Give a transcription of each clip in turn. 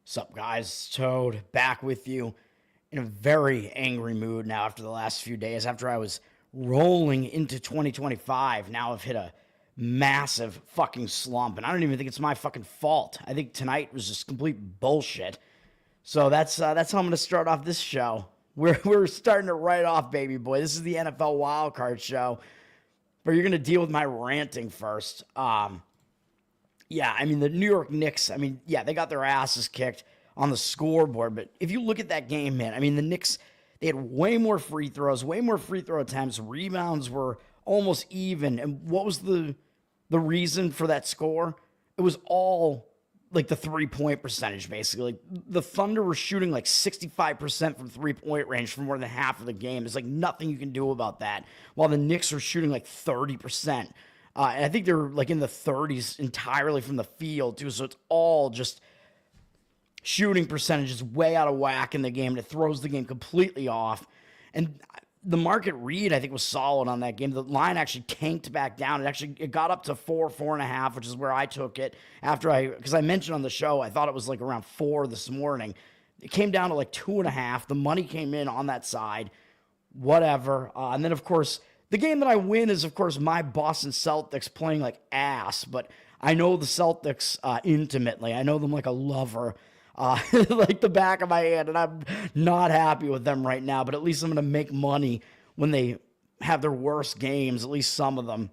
Sup, guys? Toad back with you in a very angry mood now after the last few days. After I was rolling into 2025, now I've hit a massive fucking slump, and I don't even think it's my fucking fault. I think tonight was just complete bullshit. So that's how I'm gonna start off this show. We're starting it right off, baby boy. This is the NFL Wildcard Show, but you're gonna deal with my ranting first. Yeah, I mean, the New York Knicks, I mean, yeah, they got their asses kicked on the scoreboard. But if you look at that game, man, I mean, the Knicks, they had way more free throws, way more free throw attempts. Rebounds were almost even. And what was the reason for that score? It was all like the 3-point percentage, basically. Like, the Thunder were shooting like 65% from 3-point range for more than half of the game. There's like nothing you can do about that. While the Knicks were shooting like 30%. And I think they're like in the 30s entirely from the field, too. So it's all just shooting percentages way out of whack in the game. And it throws the game completely off. And the market read, I think, was solid on that game. The line actually tanked back down. It got up to 4.5, which is where I took it because I mentioned on the show, I thought it was like around 4 this morning. It came down to like 2.5. The money came in on that side. Whatever. And then, of course, the game that I win is, of course, my Boston Celtics playing like ass, but I know the Celtics intimately. I know them like a lover, like the back of my hand, and I'm not happy with them right now, but at least I'm going to make money when they have their worst games, at least some of them.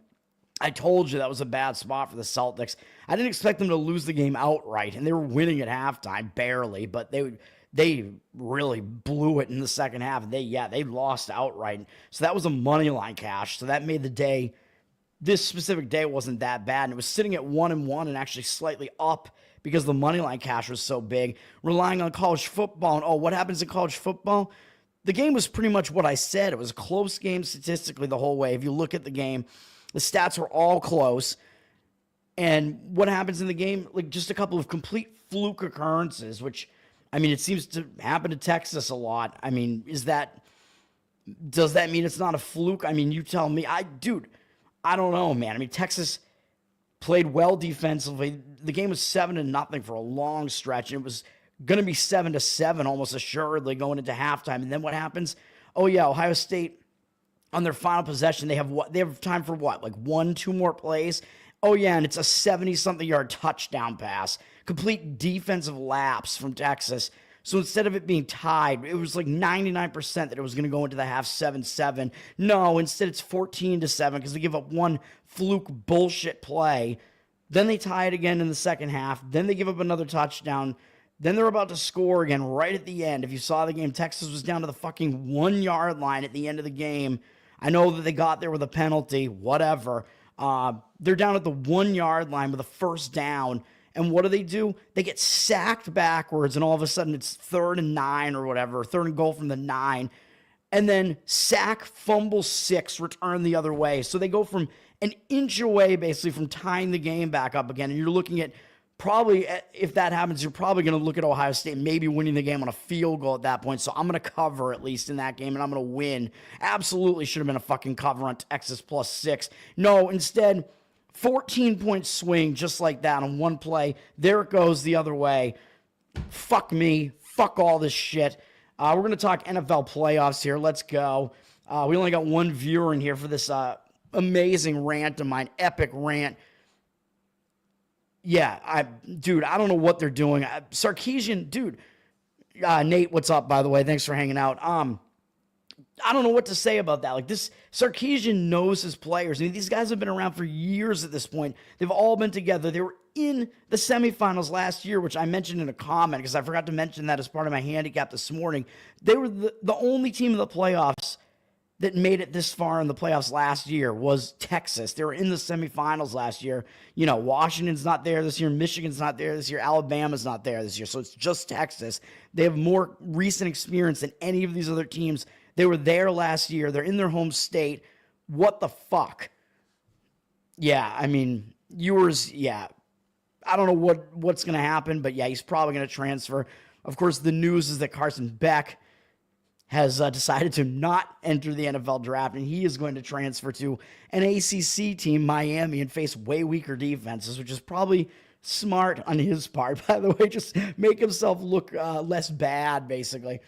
I told you that was a bad spot for the Celtics. I didn't expect them to lose the game outright, and they were winning at halftime, barely, but they really blew it in the second half. They lost outright. So that was a money line cash. So that made the day, this specific day wasn't that bad. And it was sitting at 1-1 and actually slightly up because the money line cash was so big. Relying on college football. And what happens in college football? The game was pretty much what I said. It was a close game statistically the whole way. If you look at the game, the stats were all close. And what happens in the game? Like just a couple of complete fluke occurrences, which, I mean, it seems to happen to Texas a lot. I mean, does that mean it's not a fluke? I mean, you tell me. I don't know, man. I mean, Texas played well defensively. The game was 7-0 for a long stretch, and it was going to be 7-7 almost assuredly going into halftime. And then what happens? Oh yeah, Ohio State on their final possession, they have time for what? Like 1-2 more plays. Oh yeah, and it's a 70-something yard touchdown pass. Complete defensive lapse from Texas. So instead of it being tied, it was like 99% that it was going to go into the half 7-7. No, instead it's 14-7 because they give up one fluke bullshit play. Then they tie it again in the second half. Then they give up another touchdown. Then they're about to score again right at the end. If you saw the game, Texas was down to the fucking 1-yard line at the end of the game. I know that they got there with a penalty, whatever. They're down at the 1-yard line with a first down. And what do? They get sacked backwards, and all of a sudden it's 3rd and 9 or whatever, 3rd and goal from the 9. And then sack, fumble 6, return the other way. So they go from an inch away, basically, from tying the game back up again. And you're looking at probably, if that happens, you're probably going to look at Ohio State maybe winning the game on a field goal at that point. So I'm going to cover at least in that game, and I'm going to win. Absolutely should have been a fucking cover on Texas +6. No, instead, 14-point swing just like that on one play. There it goes the other way. Fuck me. Fuck all this shit. We're going to talk NFL playoffs here. Let's go. We only got one viewer in here for this amazing rant of mine. Epic rant. Yeah, I don't know what they're doing. Sarkisian, dude. Nate, what's up, by the way? Thanks for hanging out. I don't know what to say about that. Like, this Sarkisian knows his players. I mean, these guys have been around for years at this point. They've all been together. They were in the semifinals last year, which I mentioned in a comment because I forgot to mention that as part of my handicap this morning. They were the only team in the playoffs that made it this far in the playoffs last year was Texas. They were in the semifinals last year. You know, Washington's not there this year. Michigan's not there this year. Alabama's not there this year. So it's just Texas. They have more recent experience than any of these other teams. They were there last year. They're in their home state. What the fuck? Yeah, I mean, Ewers, yeah. I don't know what's going to happen, but yeah, he's probably going to transfer. Of course, the news is that Carson Beck has decided to not enter the NFL draft, and he is going to transfer to an ACC team, Miami, and face way weaker defenses, which is probably Smart on his part, by the way. Just make himself look less bad, basically.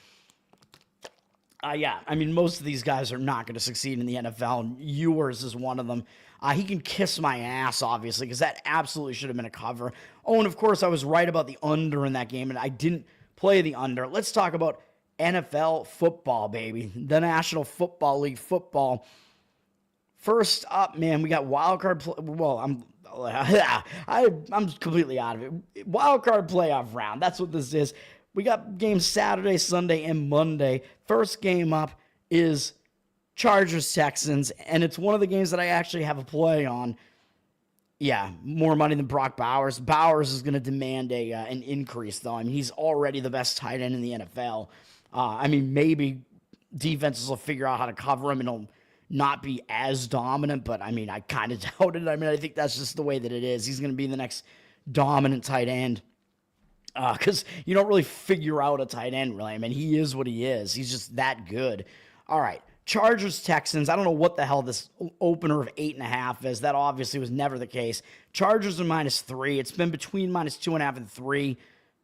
Yeah, I mean, most of these guys are not going to succeed in the NFL, and Ewers is one of them. He can kiss my ass, obviously, because that absolutely should have been a cover. Oh, and of course, I was right about the under in that game, and I didn't play the under. Let's talk about NFL football, baby. The National Football League football. First up, man, we got wild card. I'm completely out of it. Wild card playoff round. That's what this is. We got games Saturday, Sunday, and Monday. First game up is Chargers Texans, and it's one of the games that I actually have a play on. Yeah, more money than Brock Bowers. Bowers is going to demand an increase, though. I mean, he's already the best tight end in the NFL. I mean, maybe defenses will figure out how to cover him and he'll not be as dominant, but I mean, I kind of doubt it. I mean, I think that's just the way that it is. He's going to be the next dominant tight end. Because you don't really figure out a tight end, really. I mean, he is what he is. He's just that good. All right, Chargers, Texans. I don't know what the hell this opener of 8.5 is. That obviously was never the case. Chargers are -3. It's been between -2.5 and 3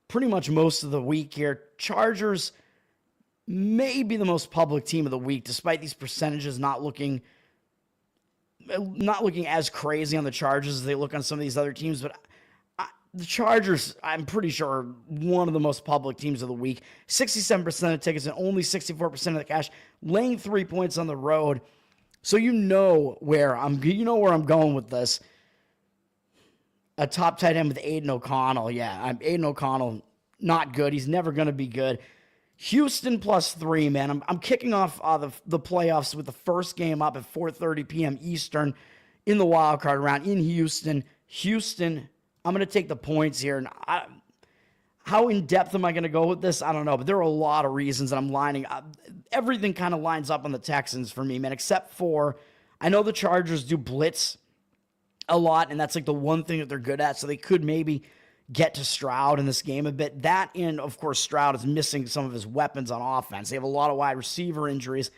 pretty much most of the week here. Chargers may be the most public team of the week, despite these percentages not looking as crazy on the Chargers as they look on some of these other teams, but the Chargers, I'm pretty sure, are one of the most public teams of the week. 67% of tickets and only 64% of the cash. Laying 3 points on the road. So you know where I'm going with this. A top tight end with Aiden O'Connell. Yeah, Aiden O'Connell, not good. He's never going to be good. Houston +3, man. I'm kicking off the playoffs with the first game up at 4:30 p.m. Eastern in the wild card round in Houston. I'm going to take the points here. And how in-depth am I going to go with this? I don't know, but there are a lot of reasons that I'm lining up. Everything kind of lines up on the Texans for me, man, except for I know the Chargers do blitz a lot, and that's like the one thing that they're good at, so they could maybe get to Stroud in this game a bit. That, and, of course, Stroud is missing some of his weapons on offense. They have a lot of wide receiver injuries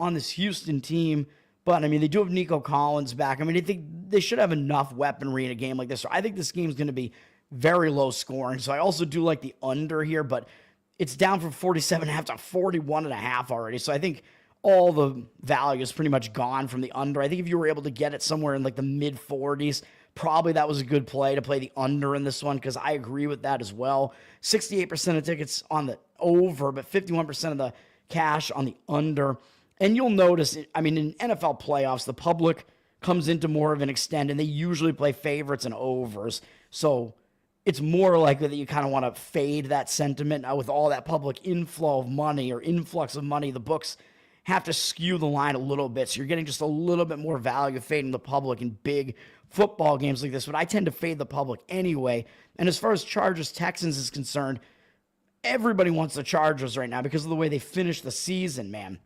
on this Houston team. But, I mean, they do have Nico Collins back. I mean, I think they should have enough weaponry in a game like this. So I think this game is going to be very low scoring. So I also do like the under here, but it's down from 47.5 to 41.5 already. So I think all the value is pretty much gone from the under. I think if you were able to get it somewhere in like the mid-40s, probably that was a good play to play the under in this one, because I agree with that as well. 68% of tickets on the over, but 51% of the cash on the under. And you'll notice, I mean, in NFL playoffs, the public comes into more of an extent, and they usually play favorites and overs. So it's more likely that you kind of want to fade that sentiment. With all that public inflow of money or influx of money, the books have to skew the line a little bit. So you're getting just a little bit more value fading the public in big football games like this. But I tend to fade the public anyway. And as far as Chargers-Texans is concerned, everybody wants the Chargers right now because of the way they finished the season, man.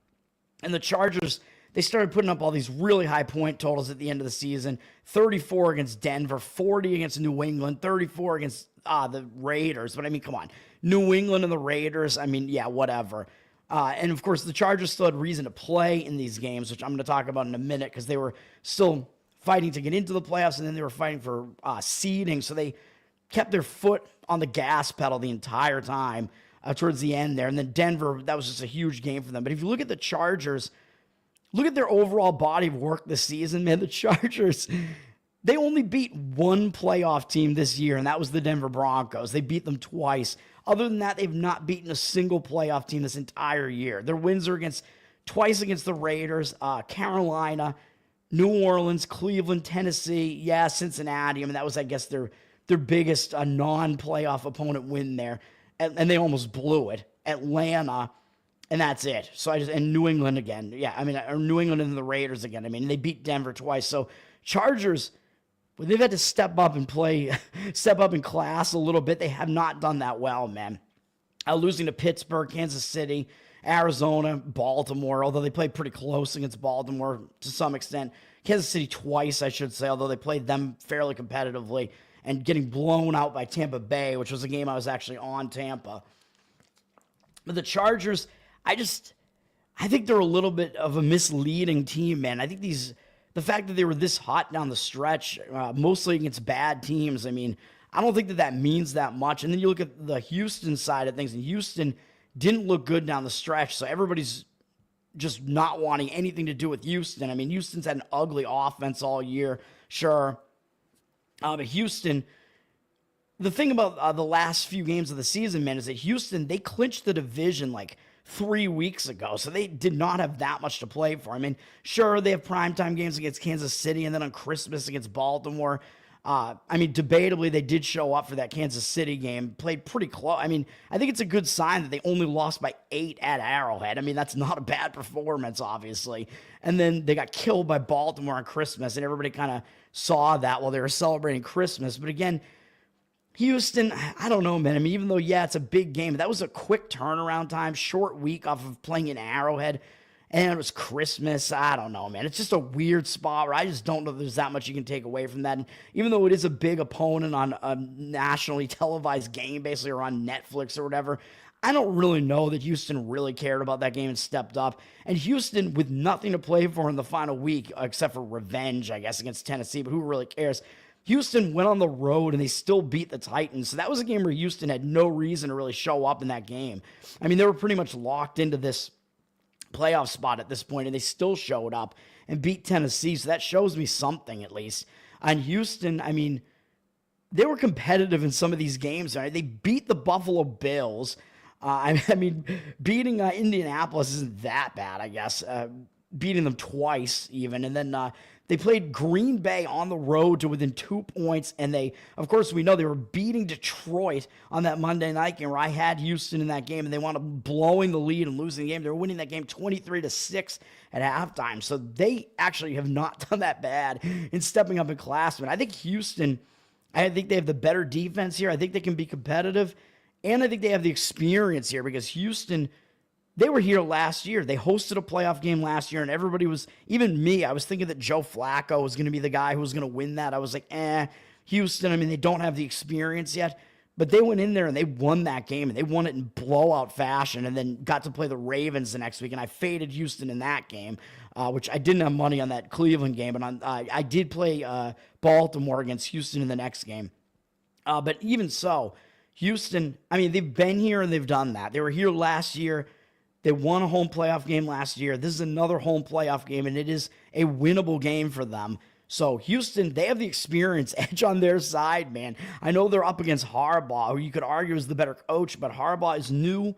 And the Chargers, they started putting up all these really high point totals at the end of the season. 34 against Denver, 40 against New England, 34 against the Raiders. But, I mean, come on. New England and the Raiders, I mean, yeah, whatever. And, of course, the Chargers still had reason to play in these games, which I'm going to talk about in a minute, because they were still fighting to get into the playoffs, and then they were fighting for seeding. So they kept their foot on the gas pedal the entire time. Towards the end there. And then Denver, that was just a huge game for them. But if you look at the Chargers, look at their overall body of work this season, man. The Chargers, they only beat one playoff team this year, and that was the Denver Broncos. They beat them twice. Other than that, they've not beaten a single playoff team this entire year. Their wins are twice against the Raiders, Carolina, New Orleans, Cleveland, Tennessee, yeah, Cincinnati. I mean, that was, I guess, their biggest non-playoff opponent win there. And they almost blew it. Atlanta, and that's it. So and New England again. Yeah, I mean, or New England and the Raiders again. I mean, they beat Denver twice. So Chargers, well, they've had to step up in class a little bit. They have not done that well, man. Losing to Pittsburgh, Kansas City, Arizona, Baltimore, although they played pretty close against Baltimore to some extent. Kansas City twice, I should say, although they played them fairly competitively. And getting blown out by Tampa Bay, which was a game I was actually on Tampa. But the Chargers, I think they're a little bit of a misleading team, man. I think the fact that they were this hot down the stretch, mostly against bad teams, I mean, I don't think that means that much. And then you look at the Houston side of things, and Houston didn't look good down the stretch. So everybody's just not wanting anything to do with Houston. I mean, Houston's had an ugly offense all year, sure. But Houston, the thing about the last few games of the season, man, is that Houston, they clinched the division like 3 weeks ago. So they did not have that much to play for. I mean, sure, they have primetime games against Kansas City and then on Christmas against Baltimore. I mean, debatably, they did show up for that Kansas City game, played pretty close. I mean, I think it's a good sign that they only lost by 8 at Arrowhead. I mean, that's not a bad performance, obviously. And then they got killed by Baltimore on Christmas, and everybody kind of saw that while they were celebrating Christmas. But again, Houston, I don't know, man. I mean, even though, yeah, it's a big game, that was a quick turnaround time, short week off of playing in Arrowhead. And it was Christmas. I don't know, man. It's just a weird spot where I just don't know if there's that much you can take away from that. And even though it is a big opponent on a nationally televised game, basically, or on Netflix or whatever, I don't really know that Houston really cared about that game and stepped up. And Houston, with nothing to play for in the final week, except for revenge, I guess, against Tennessee, but who really cares? Houston went on the road and they still beat the Titans. So that was a game where Houston had no reason to really show up in that game. I mean, they were pretty much locked into this playoff spot at this point, and they still showed up and beat Tennessee. So that shows me something, at least. On Houston, I mean, they were competitive in some of these games. Right? They beat the Buffalo Bills. I mean, beating Indianapolis isn't that bad, I guess. Beating them twice, even. And then they played Green Bay on the road to within 2 points. And they, of course, we know they were beating Detroit on that Monday night game where I had Houston in that game, and they wound up blowing the lead and losing the game. They were winning that game 23-6 at halftime. So they actually have not done that bad in stepping up in class. But I think Houston, I think they have the better defense here. I think they can be competitive. And I think they have the experience here because Houston, they were here last year. They hosted a playoff game last year, and everybody was, even me, I was thinking that Joe Flacco was going to be the guy who was going to win that. I was like, Houston, I mean, they don't have the experience yet. But they went in there and they won that game, and they won it in blowout fashion, and then got to play the Ravens the next week, and I faded Houston in that game, which I didn't have money on that Cleveland game, but I did play Baltimore against Houston in the next game. But even so, Houston, I mean, they've been here and they've done that. They were here last year. They won a home playoff game last year. This is another home playoff game, and it is a winnable game for them. So Houston, they have the experience edge on their side, man. I know they're up against Harbaugh, who you could argue is the better coach, but Harbaugh is new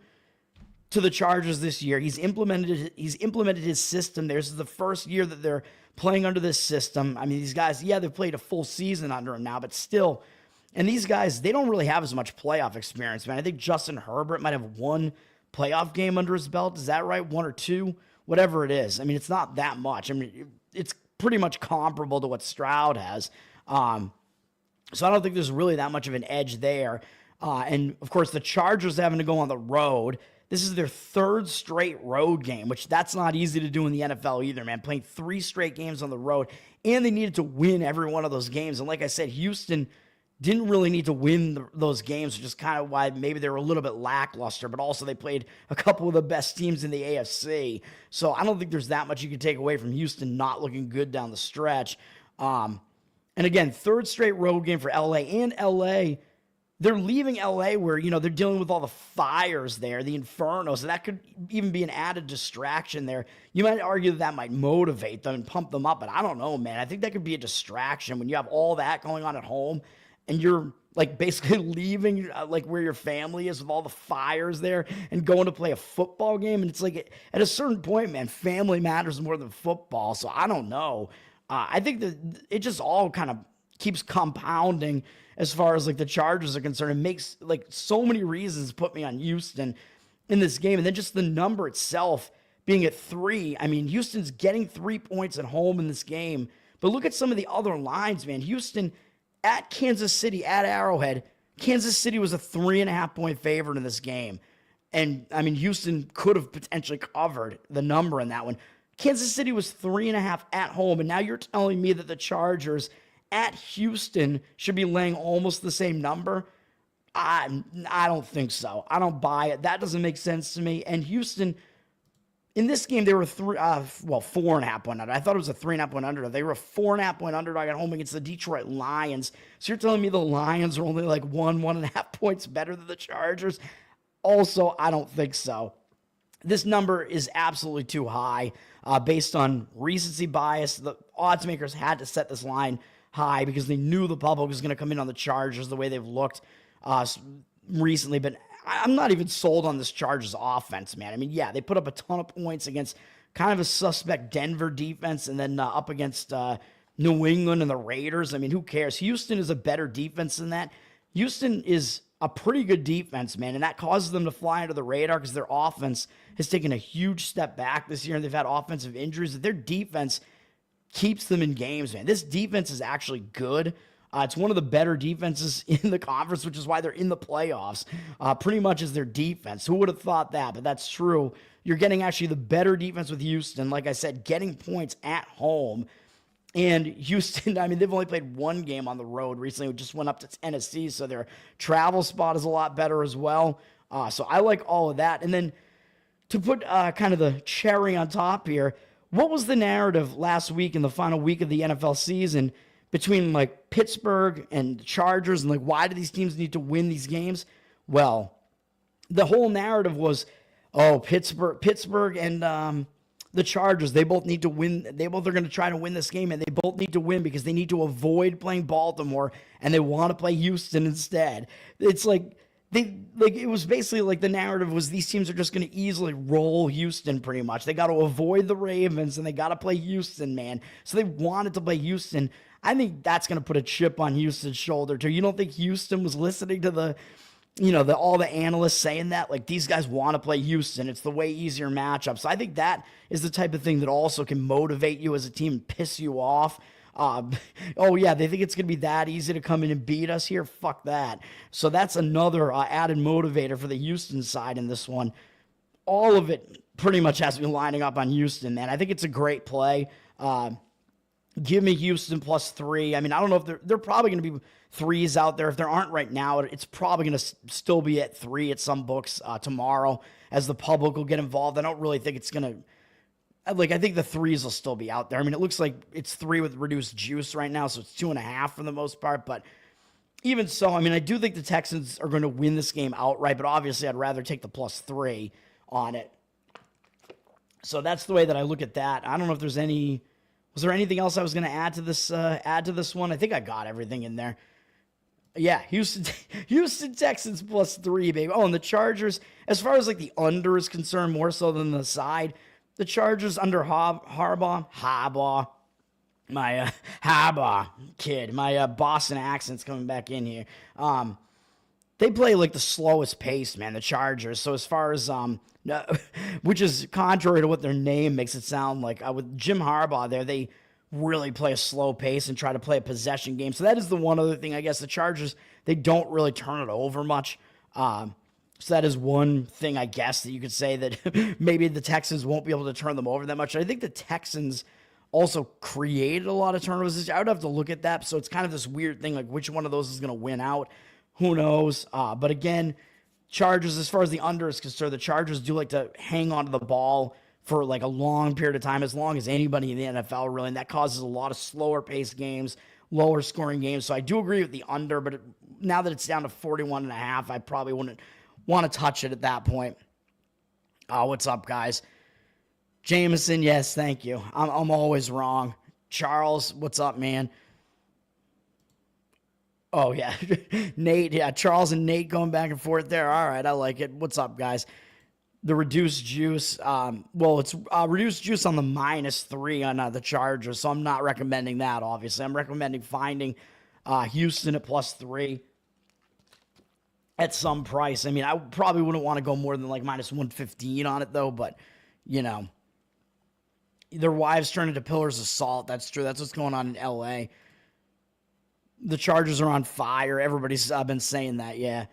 to the Chargers this year. He's implemented his system there. This is the first year that they're playing under this system. I mean, these guys, yeah, they've played a full season under him now, but still. And these guys, they don't really have as much playoff experience, man. I think Justin Herbert might have one playoff game under his belt. Is that right? One or two? Whatever it is. I mean, it's not that much. I mean, it's pretty much comparable to what Stroud has. So I don't think there's really that much of an edge there. And, of course, the Chargers having to go on the road. This is their third straight road game, which that's not easy to do in the NFL either, man. Playing 3 straight games on the road, and they needed to win every one of those games. And like I said, Houston didn't really need to win those games, which is kind of why maybe they were a little bit lackluster, but also they played a couple of the best teams in the AFC. So I don't think there's that much you can take away from Houston not looking good down the stretch. And again, third straight road game for LA. And LA, they're leaving LA where, you know, they're dealing with all the fires there, the inferno. So that could even be an added distraction there. You might argue that might motivate them and pump them up, but I don't know, man. I think that could be a distraction when you have all that going on at home. And you're like basically leaving like where your family is with all the fires there and going to play a football game. And it's like at a certain point, man, family matters more than football. So I don't know. I think that it just all kind of keeps compounding as far as like the Chargers are concerned. It makes like so many reasons put me on Houston in this game. And then just the number itself being at 3. I mean, Houston's getting 3 points at home in this game. But look at some of the other lines, man. Houston at Kansas City, at Arrowhead, Kansas City was a 3.5-point favorite in this game. And, I mean, Houston could have potentially covered the number in that one. Kansas City was 3.5 at home, and now you're telling me that the Chargers at Houston should be laying almost the same number? I don't think so. I don't buy it. That doesn't make sense to me. And Houston, In this game, they were 4.5 point under. I thought it was a 3.5 point under. They were a 4.5 point underdog at home against the Detroit Lions. So you're telling me the Lions are only like 1.5 points better than the Chargers? Also, I don't think so. This number is absolutely too high based on recency bias. The odds makers had to set this line high because they knew the public was going to come in on the Chargers the way they've looked recently. But I'm not even sold on this Chargers offense, man. I mean, yeah, they put up a ton of points against kind of a suspect Denver defense and then up against New England and the Raiders. I mean, who cares? Houston is a better defense than that. Houston is a pretty good defense, man, and that causes them to fly under the radar because their offense has taken a huge step back this year, and they've had offensive injuries. Their defense keeps them in games, man. This defense is actually good. It's one of the better defenses in the conference, which is why they're in the playoffs. Pretty much is their defense. Who would have thought that? But that's true. You're getting actually the better defense with Houston. Like I said, getting points at home. And Houston, I mean, they've only played one game on the road recently. We just went up to Tennessee, so their travel spot is a lot better as well. So I like all of that. And then to put kind of the cherry on top here, what was the narrative last week in the final week of the NFL season between like Pittsburgh and the Chargers, and like why do these teams need to win these games? Well, the whole narrative was, oh, Pittsburgh and the Chargers, they both need to win. They both are going to try to win this game, and they both need to win because they need to avoid playing Baltimore, and they want to play Houston instead. It's like it was basically like the narrative was these teams are just going to easily roll Houston pretty much. They got to avoid the Ravens, and they got to play Houston, man. So they wanted to play Houston. I think that's going to put a chip on Houston's shoulder, too. You don't think Houston was listening to all the analysts saying that? Like, these guys want to play Houston. It's the way easier matchup. So I think that is the type of thing that also can motivate you as a team and piss you off. Oh, yeah, they think it's going to be that easy to come in and beat us here? Fuck that. So that's another added motivator for the Houston side in this one. All of it pretty much has to be lining up on Houston, man. I think it's a great play. Give me Houston +3. I mean, I don't know if they're probably going to be threes out there. If there aren't right now, it's probably going to still be at 3 at some books tomorrow as the public will get involved. I don't really think it's going to, like, I think the threes will still be out there. I mean, it looks like it's 3 with reduced juice right now, so it's 2.5 for the most part. But even so, I mean, I do think the Texans are going to win this game outright, but obviously I'd rather take the +3 on it. So that's the way that I look at that. I don't know if there's any... Was there anything else I was going to add to this one? I think I got everything in there. Yeah, Houston Texans +3, baby. Oh, and the Chargers, as far as like the under is concerned, more so than the side, the Chargers under Harbaugh, my Harbaugh kid, my Boston accent's coming back in here. They play like the slowest pace, man, the Chargers. So as far as, which is contrary to what their name makes it sound like. With Jim Harbaugh there, they really play a slow pace and try to play a possession game. So that is the one other thing, I guess. The Chargers, they don't really turn it over much. So that is one thing, I guess, that you could say that maybe the Texans won't be able to turn them over that much. I think the Texans also created a lot of turnovers. I would have to look at that. So it's kind of this weird thing, like which one of those is going to win out. Who knows? But again, Chargers, as far as the under is concerned, the Chargers do like to hang on to the ball for like a long period of time, as long as anybody in the NFL, really, and that causes a lot of slower paced games, lower scoring games. So I do agree with the under, but now that it's down to 41.5, I probably wouldn't want to touch it at that point. What's up, guys? Jameson, yes, thank you. I'm always wrong. Charles, what's up, man? Oh, yeah. Nate, yeah. Charles and Nate going back and forth there. All right, I like it. What's up, guys? The reduced juice. It's reduced juice on the -3 on the Chargers, so I'm not recommending that, obviously. I'm recommending finding Houston at +3 at some price. I mean, I probably wouldn't want to go more than like -115 on it, though, but, you know, their wives turn into pillars of salt. That's true. That's what's going on in L.A. The Chargers are on fire. Everybody's been saying that, yeah.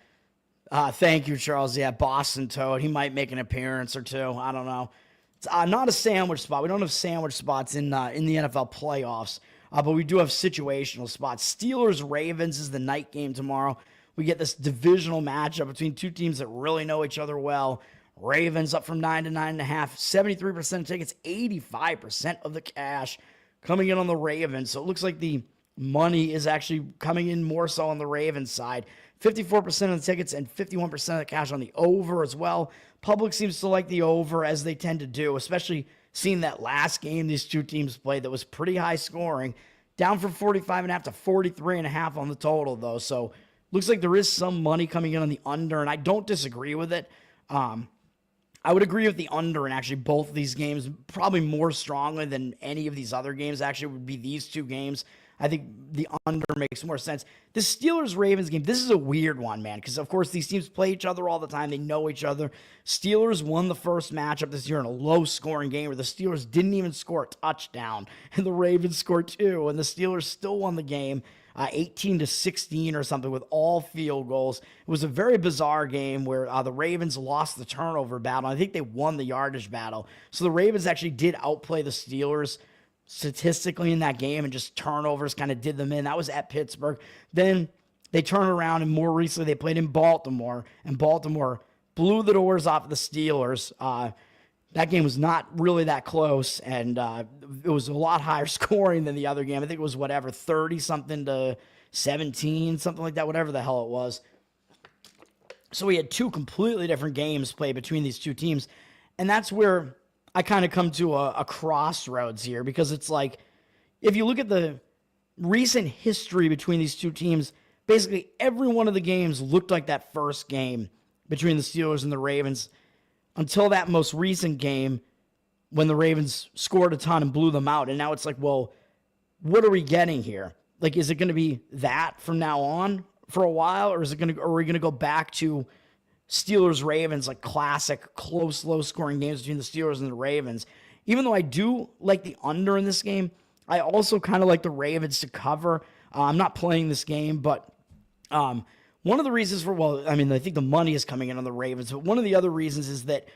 Thank you, Charles. Yeah, Boston Toad. He might make an appearance or two. I don't know. It's not a sandwich spot. We don't have sandwich spots in the NFL playoffs, but we do have situational spots. Steelers-Ravens is the night game tomorrow. We get this divisional matchup between two teams that really know each other well. Ravens up from 9 to 9.5. 73% of tickets, 85% of the cash coming in on the Ravens. So it looks like the money is actually coming in more so on the Ravens side. 54% of the tickets and 51% of the cash on the over as well. Public seems to like the over, as they tend to do, especially seeing that last game these two teams played that was pretty high scoring. Down from 45.5 to 43.5 on the total, though. So looks like there is some money coming in on the under, and I don't disagree with it. I would agree with the under in actually both of these games, probably more strongly than any of these other games. Actually, would be these two games. I think the under makes more sense. The Steelers-Ravens game, this is a weird one, man, because, of course, these teams play each other all the time. They know each other. Steelers won the first matchup this year in a low-scoring game where the Steelers didn't even score a touchdown, and the Ravens scored two, and the Steelers still won the game 18-16 or something with all field goals. It was a very bizarre game where the Ravens lost the turnover battle. I think they won the yardage battle. So the Ravens actually did outplay the Steelers statistically in that game, and just turnovers kind of did them in. That was at Pittsburgh. Then they turned around, and more recently they played in Baltimore, and Baltimore blew the doors off the Steelers. That game was not really that close, and it was a lot higher scoring than the other game. I think it was 30-something to 17, something like that, whatever the hell it was. So we had two completely different games played between these two teams, and that's where I kind of come to a crossroads here, because it's like, if you look at the recent history between these two teams, basically every one of the games looked like that first game between the Steelers and the Ravens until that most recent game when the Ravens scored a ton and blew them out. And now it's like, well, what are we getting here? Like, is it going to be that from now on for a while, or are we going to go back to Steelers-Ravens, like classic, close, low-scoring games between the Steelers and the Ravens? Even though I do like the under in this game, I also kind of like the Ravens to cover. I'm not playing this game, but one of the reasons I think the money is coming in on the Ravens, but one of the other reasons is that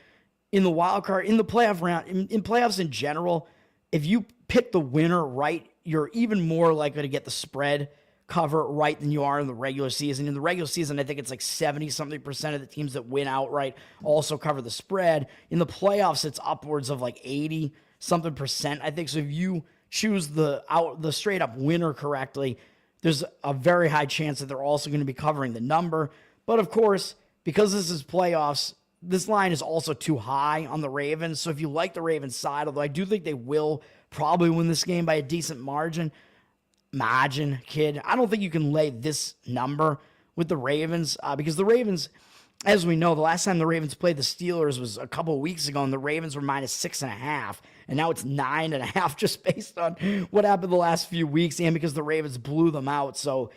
in the wild card, in the playoff round, in playoffs in general, if you pick the winner right, you're even more likely to get the spread cover right than you are in the regular season. In the regular season, I think it's like 70-something% of the teams that win outright also cover the spread. In the playoffs, it's upwards of like 80-something%, I think. So if you choose the straight up winner correctly, there's a very high chance that they're also going to be covering the number. But of course, because this is playoffs, this line is also too high on the Ravens. So if you like the Ravens side, although I do think they will probably win this game by a decent margin, kid, I don't think you can lay this number with the Ravens, because the Ravens, as we know, the last time the Ravens played the Steelers was a couple of weeks ago, and the Ravens were -6.5, and now it's 9.5, just based on what happened the last few weeks, and because the Ravens blew them out. So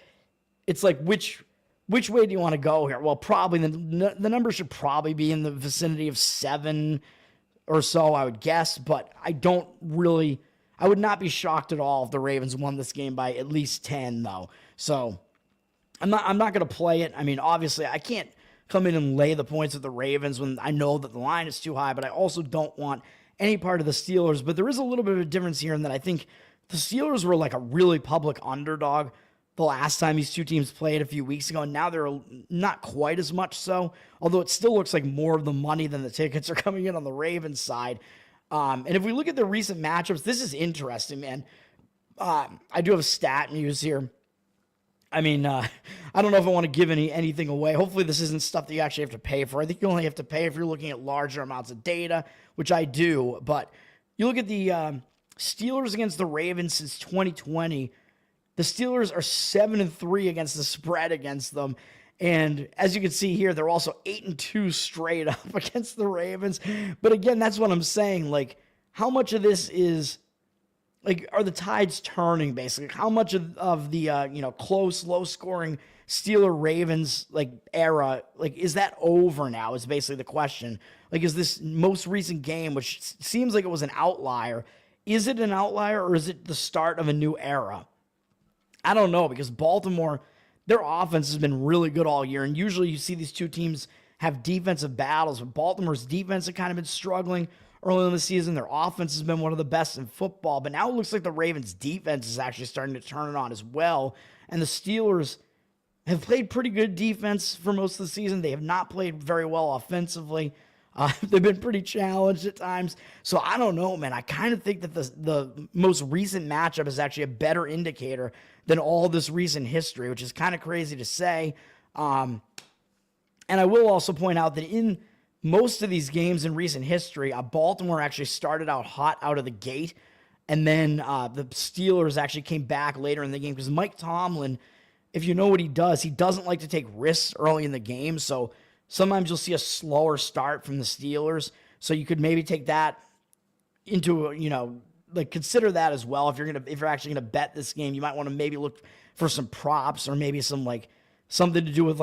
it's like, which way do you want to go here? Well, probably the number should probably be in the vicinity of 7 or so, I would guess, but I would not be shocked at all if the Ravens won this game by at least 10, though. So I'm not going to play it. I mean, obviously, I can't come in and lay the points with the Ravens when I know that the line is too high, but I also don't want any part of the Steelers. But there is a little bit of a difference here in that I think the Steelers were like a really public underdog the last time these two teams played a few weeks ago, and now they're not quite as much so, although it still looks like more of the money than the tickets are coming in on the Ravens side. And if we look at the recent matchups, this is interesting, man. I do have stat news here. I mean, I don't know if I want to give anything away. Hopefully this isn't stuff that you actually have to pay for. I think you only have to pay if you're looking at larger amounts of data, which I do. But you look at the Steelers against the Ravens since 2020. The Steelers are 7-3 against the spread against them. And as you can see here, they're also 8-2 straight up against the Ravens. But again, that's what I'm saying. Like, how much of this is, like, are the tides turning, basically? How much of the, close, low-scoring Steeler-Ravens, like, era, like, is that over now is basically the question. Like, is this most recent game, which seems like it was an outlier, is it an outlier or is it the start of a new era? I don't know, because Baltimore, their offense has been really good all year, and usually you see these two teams have defensive battles, but Baltimore's defense had kind of been struggling early in the season. Their offense has been one of the best in football, but now it looks like the Ravens' defense is actually starting to turn it on as well, and the Steelers have played pretty good defense for most of the season. They have not played very well offensively. They've been pretty challenged at times. So I don't know, man. I kind of think that the most recent matchup is actually a better indicator than all this recent history, which is kind of crazy to say. And I will also point out that in most of these games in recent history, Baltimore actually started out hot out of the gate. And then the Steelers actually came back later in the game because Mike Tomlin, if you know what he doesn't like to take risks early in the game. So sometimes you'll see a slower start from the Steelers. So you could maybe take that into, consider that as well. If you're actually gonna bet this game, you might want to maybe look for some props or maybe some something to do with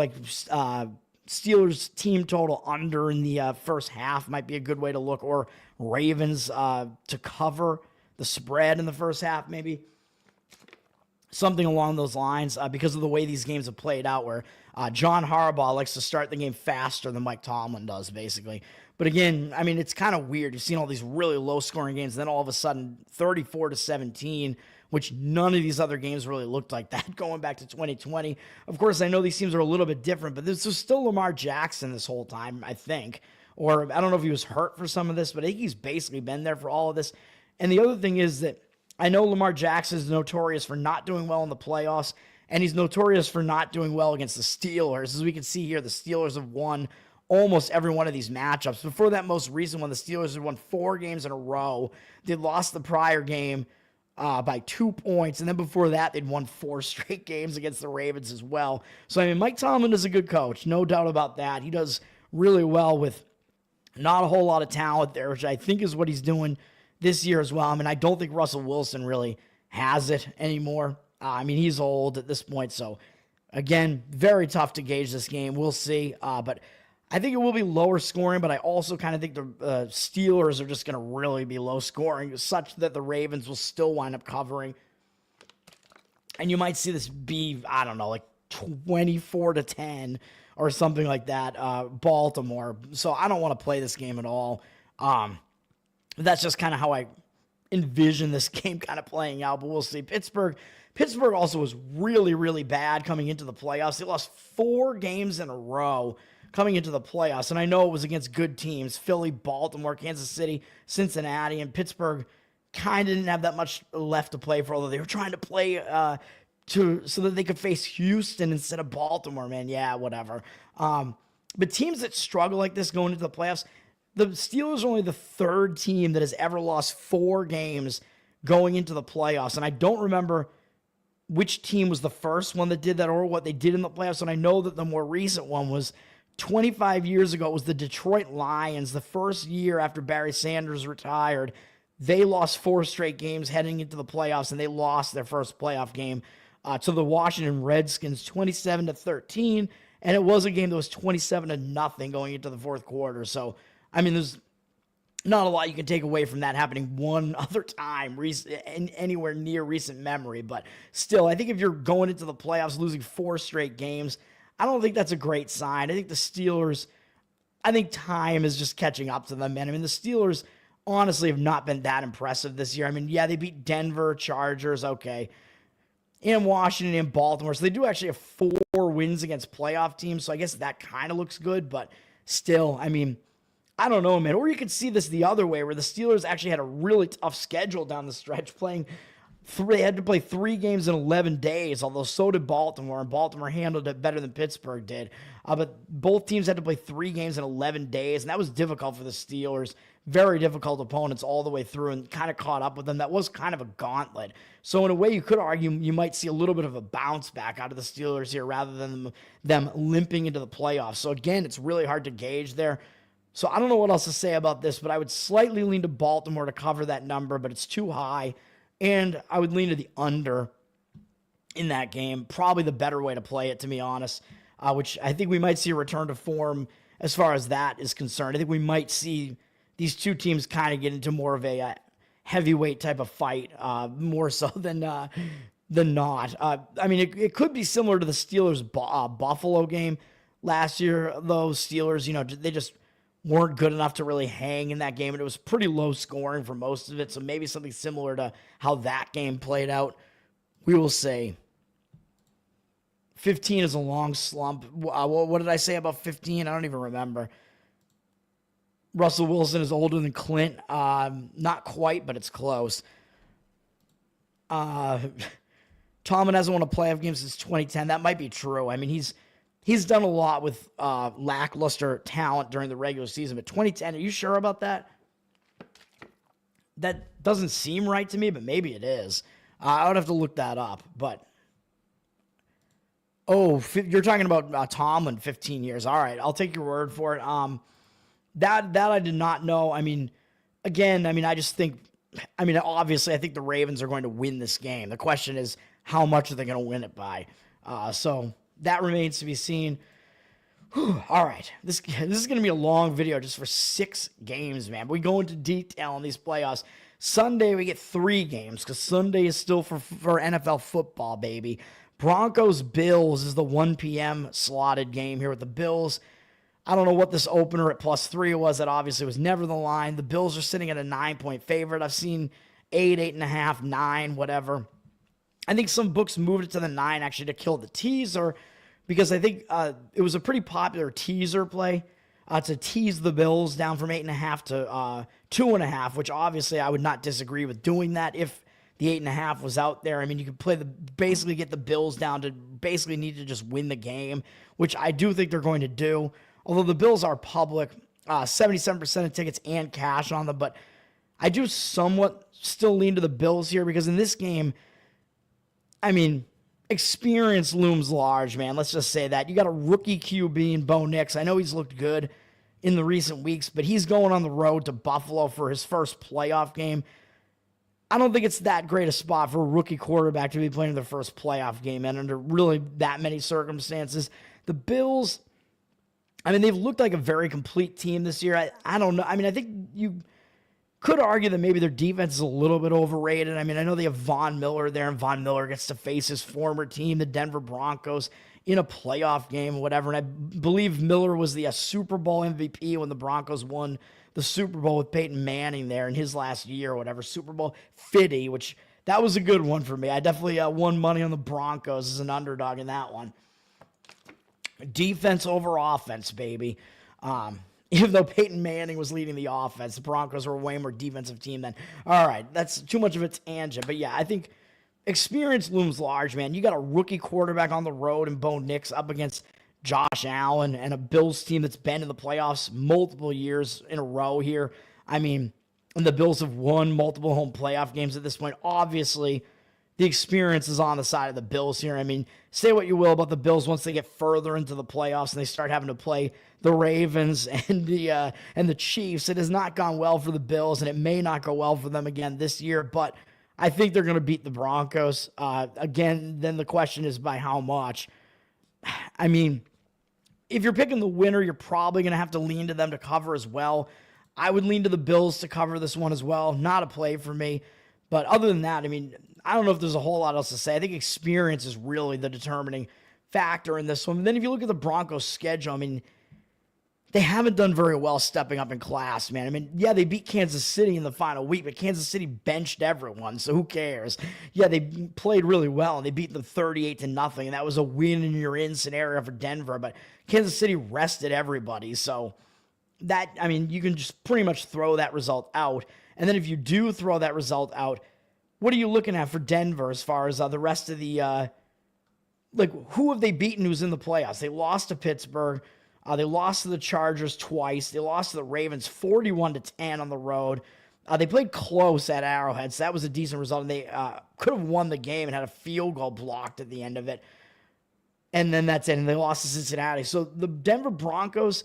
Steelers team total under in the first half might be a good way to look, or Ravens to cover the spread in the first half, maybe something along those lines, because of the way these games have played out, where John Harbaugh likes to start the game faster than Mike Tomlin does, basically. But again, I mean, it's kind of weird. You've seen all these really low-scoring games, and then all of a sudden, 34-17, which none of these other games really looked like that going back to 2020. Of course, I know these teams are a little bit different, but this was still Lamar Jackson this whole time, I think. Or I don't know if he was hurt for some of this, but I think he's basically been there for all of this. And the other thing is that I know Lamar Jackson is notorious for not doing well in the playoffs, and he's notorious for not doing well against the Steelers. As we can see here, the Steelers have won almost every one of these matchups. Before that most recent one, the Steelers had won 4 games in a row. They lost the prior game by 2 points, and then before that, they'd won 4 straight games against the Ravens as well. So, I mean, Mike Tomlin is a good coach, no doubt about that. He does really well with not a whole lot of talent there, which I think is what he's doing this year as well. I mean, I don't think Russell Wilson really has it anymore. I mean, he's old at this point, so again, very tough to gauge this game. We'll see, but I think it will be lower scoring, but I also kind of think the Steelers are just going to really be low scoring, such that the Ravens will still wind up covering. And you might see this be, I don't know, 24-10 or something like that, Baltimore. So I don't want to play this game at all. That's just kind of how I envision this game kind of playing out, but we'll see. Pittsburgh also was really, really bad coming into the playoffs. They lost 4 games in a row coming into the playoffs, and I know it was against good teams: Philly, Baltimore, Kansas City, Cincinnati, and Pittsburgh kind of didn't have that much left to play for, although they were trying to play so that they could face Houston instead of Baltimore, man. Yeah, whatever. But teams that struggle like this going into the playoffs, the Steelers are only the 3rd team that has ever lost 4 games going into the playoffs. And I don't remember which team was the first one that did that or what they did in the playoffs. And I know that the more recent one was 25 years ago. It was the Detroit Lions, the first year after Barry Sanders retired. They lost 4 straight games heading into the playoffs, and they lost their first playoff game to the Washington Redskins 27-13. And it was a game that was 27-0 going into the 4th quarter. So, I mean, there's not a lot you can take away from that happening one other time anywhere near recent memory. But still, I think if you're going into the playoffs losing 4 straight games, I don't think that's a great sign. I think the Steelers, time is just catching up to them, man. I mean, the Steelers honestly have not been that impressive this year. I mean, yeah, they beat Denver, Chargers, okay, and Washington and Baltimore. So they do actually have 4 wins against playoff teams. So I guess that kind of looks good. But still, I mean, I don't know, man. Or you could see this the other way, where the Steelers actually had a really tough schedule down the stretch, they had to play 3 games in 11 days, although so did Baltimore, and Baltimore handled it better than Pittsburgh did. But both teams had to play 3 games in 11 days, and that was difficult for the Steelers. Very difficult opponents all the way through, and kind of caught up with them. That was kind of a gauntlet. So in a way, you could argue you might see a little bit of a bounce back out of the Steelers here rather than them limping into the playoffs. So again, it's really hard to gauge there. So I don't know what else to say about this, but I would slightly lean to Baltimore to cover that number, but it's too high. And I would lean to the under in that game. Probably the better way to play it, to be honest, which I think we might see a return to form as far as that is concerned. I think we might see these two teams kind of get into more of a heavyweight type of fight, more so than not. I mean, it could be similar to the Steelers Buffalo game last year. Those Steelers, they just weren't good enough to really hang in that game, and it was pretty low scoring for most of it. So maybe something similar to how that game played out. We will say 15 is a long slump. What did I say about 15? I don't even remember. Russell Wilson is older than Clint. Not quite, but it's close. Tomlin hasn't won a playoff game since 2010. That might be true. I mean, he's done a lot with lackluster talent during the regular season, but 2010, are you sure about that? That doesn't seem right to me, but maybe it is. I would have to look that up, but... Oh, you're talking about Tomlin, 15 years. All right, I'll take your word for it. That I did not know. I mean, again, I just think... obviously, I think the Ravens are going to win this game. The question is, how much are they going to win it by? So that remains to be seen. Whew, all right, this is going to be a long video just for 6 games, man. But we go into detail on these playoffs. Sunday, we get 3 games because Sunday is still for NFL football, baby. Broncos-Bills is the 1 p.m. slotted game here with the Bills. I don't know what this opener at +3 was. That obviously was never the line. The Bills are sitting at a 9-point favorite. I've seen 8, 8.5, 9, whatever. I think some books moved it to the 9 actually to kill the teaser because I think it was a pretty popular teaser play to tease the Bills down from 8.5 to 2.5, which obviously I would not disagree with doing that if the 8.5 was out there. I mean, you could basically get the Bills down to basically need to just win the game, which I do think they're going to do. Although the Bills are public, 77% of tickets and cash on them, but I do somewhat still lean to the Bills here because in this game, experience looms large, man. Let's just say that. You got a rookie QB in Bo Nix. I know he's looked good in the recent weeks, but he's going on the road to Buffalo for his first playoff game. I don't think it's that great a spot for a rookie quarterback to be playing their first playoff game and under really that many circumstances. The Bills, they've looked like a very complete team this year. I don't know. I think you could argue that maybe their defense is a little bit overrated. I know they have Von Miller there, and Von Miller gets to face his former team, the Denver Broncos, in a playoff game or whatever. And I believe Miller was the Super Bowl MVP when the Broncos won the Super Bowl with Peyton Manning there in his last year or whatever. Super Bowl 50, which that was a good one for me. I definitely won money on the Broncos as an underdog in that one. Defense over offense, baby. Even though Peyton Manning was leading the offense, the Broncos were a way more defensive team than. All right, that's too much of a tangent. But yeah, I think experience looms large, man. You got a rookie quarterback on the road and Bo Nix up against Josh Allen and a Bills team that's been in the playoffs multiple years in a row here. And the Bills have won multiple home playoff games at this point. Obviously, the experience is on the side of the Bills here. Say what you will about the Bills once they get further into the playoffs and they start having to play the Ravens and the Chiefs. It has not gone well for the Bills, and it may not go well for them again this year, but I think they're going to beat the Broncos. Again, then the question is by how much. If you're picking the winner, you're probably going to have to lean to them to cover as well. I would lean to the Bills to cover this one as well. Not a play for me. But other than that, I don't know if there's a whole lot else to say. I think experience is really the determining factor in this one. And then if you look at the Broncos' schedule, they haven't done very well stepping up in class, man. Yeah, they beat Kansas City in the final week, but Kansas City benched everyone, so who cares? Yeah, they played really well, and they beat them 38-0, and that was a win-and-you're-in scenario for Denver, but Kansas City rested everybody, so that, you can just pretty much throw that result out. And then if you do throw that result out, what are you looking at for Denver as far as the rest of the, who have they beaten who's in the playoffs? They lost to Pittsburgh. They lost to the Chargers twice. They lost to the Ravens 41-10 on the road. They played close at Arrowhead, so that was a decent result. And they could have won the game and had a field goal blocked at the end of it. And then that's it. And they lost to Cincinnati. So the Denver Broncos...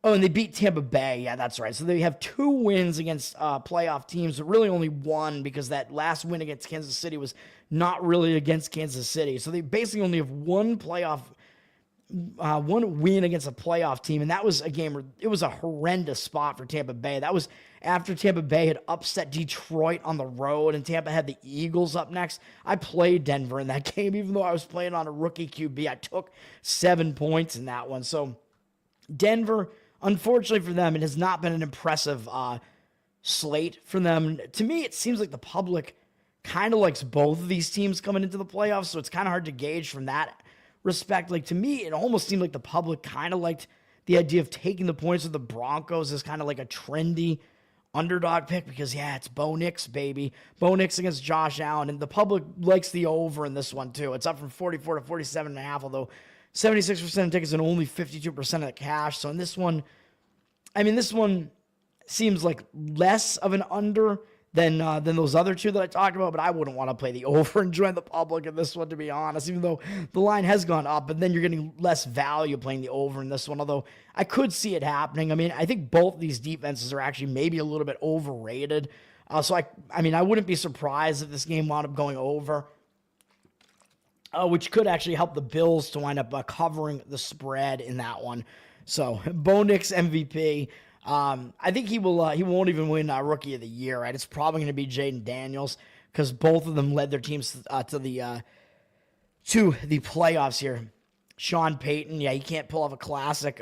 Oh, and they beat Tampa Bay. Yeah, that's right. So they have 2 wins against playoff teams, but really only 1 because that last win against Kansas City was not really against Kansas City. So they basically only have 1 win against a playoff team, and that was a game where it was a horrendous spot for Tampa Bay. That was after Tampa Bay had upset Detroit on the road, and Tampa had the Eagles up next. I played Denver in that game, even though I was playing on a rookie QB. I took 7 points in that one. So Denver... Unfortunately for them, it has not been an impressive slate for them. To me, it seems like the public kind of likes both of these teams coming into the playoffs, so it's kind of hard to gauge from that respect. To me, it almost seemed like the public kind of liked the idea of taking the points with the Broncos is kind of like a trendy underdog pick because, yeah, it's Bo Nix, baby. Bo Nix against Josh Allen, and the public likes the over in this one, too. It's up from 44 to 47.5, although 76% of tickets and only 52% of the cash. So in this one, this one seems like less of an under than those other two that I talked about, but I wouldn't want to play the over and join the public in this one, to be honest, even though the line has gone up, but then you're getting less value playing the over in this one, although I could see it happening. I think both these defenses are actually maybe a little bit overrated. So I wouldn't be surprised if this game wound up going over, which could actually help the Bills to wind up covering the spread in that one. So Bo Nix MVP. I think he won't even win Rookie of the Year, right? It's probably going to be Jaden Daniels because both of them led their teams to the playoffs here. Sean Payton, yeah, he can't pull off a classic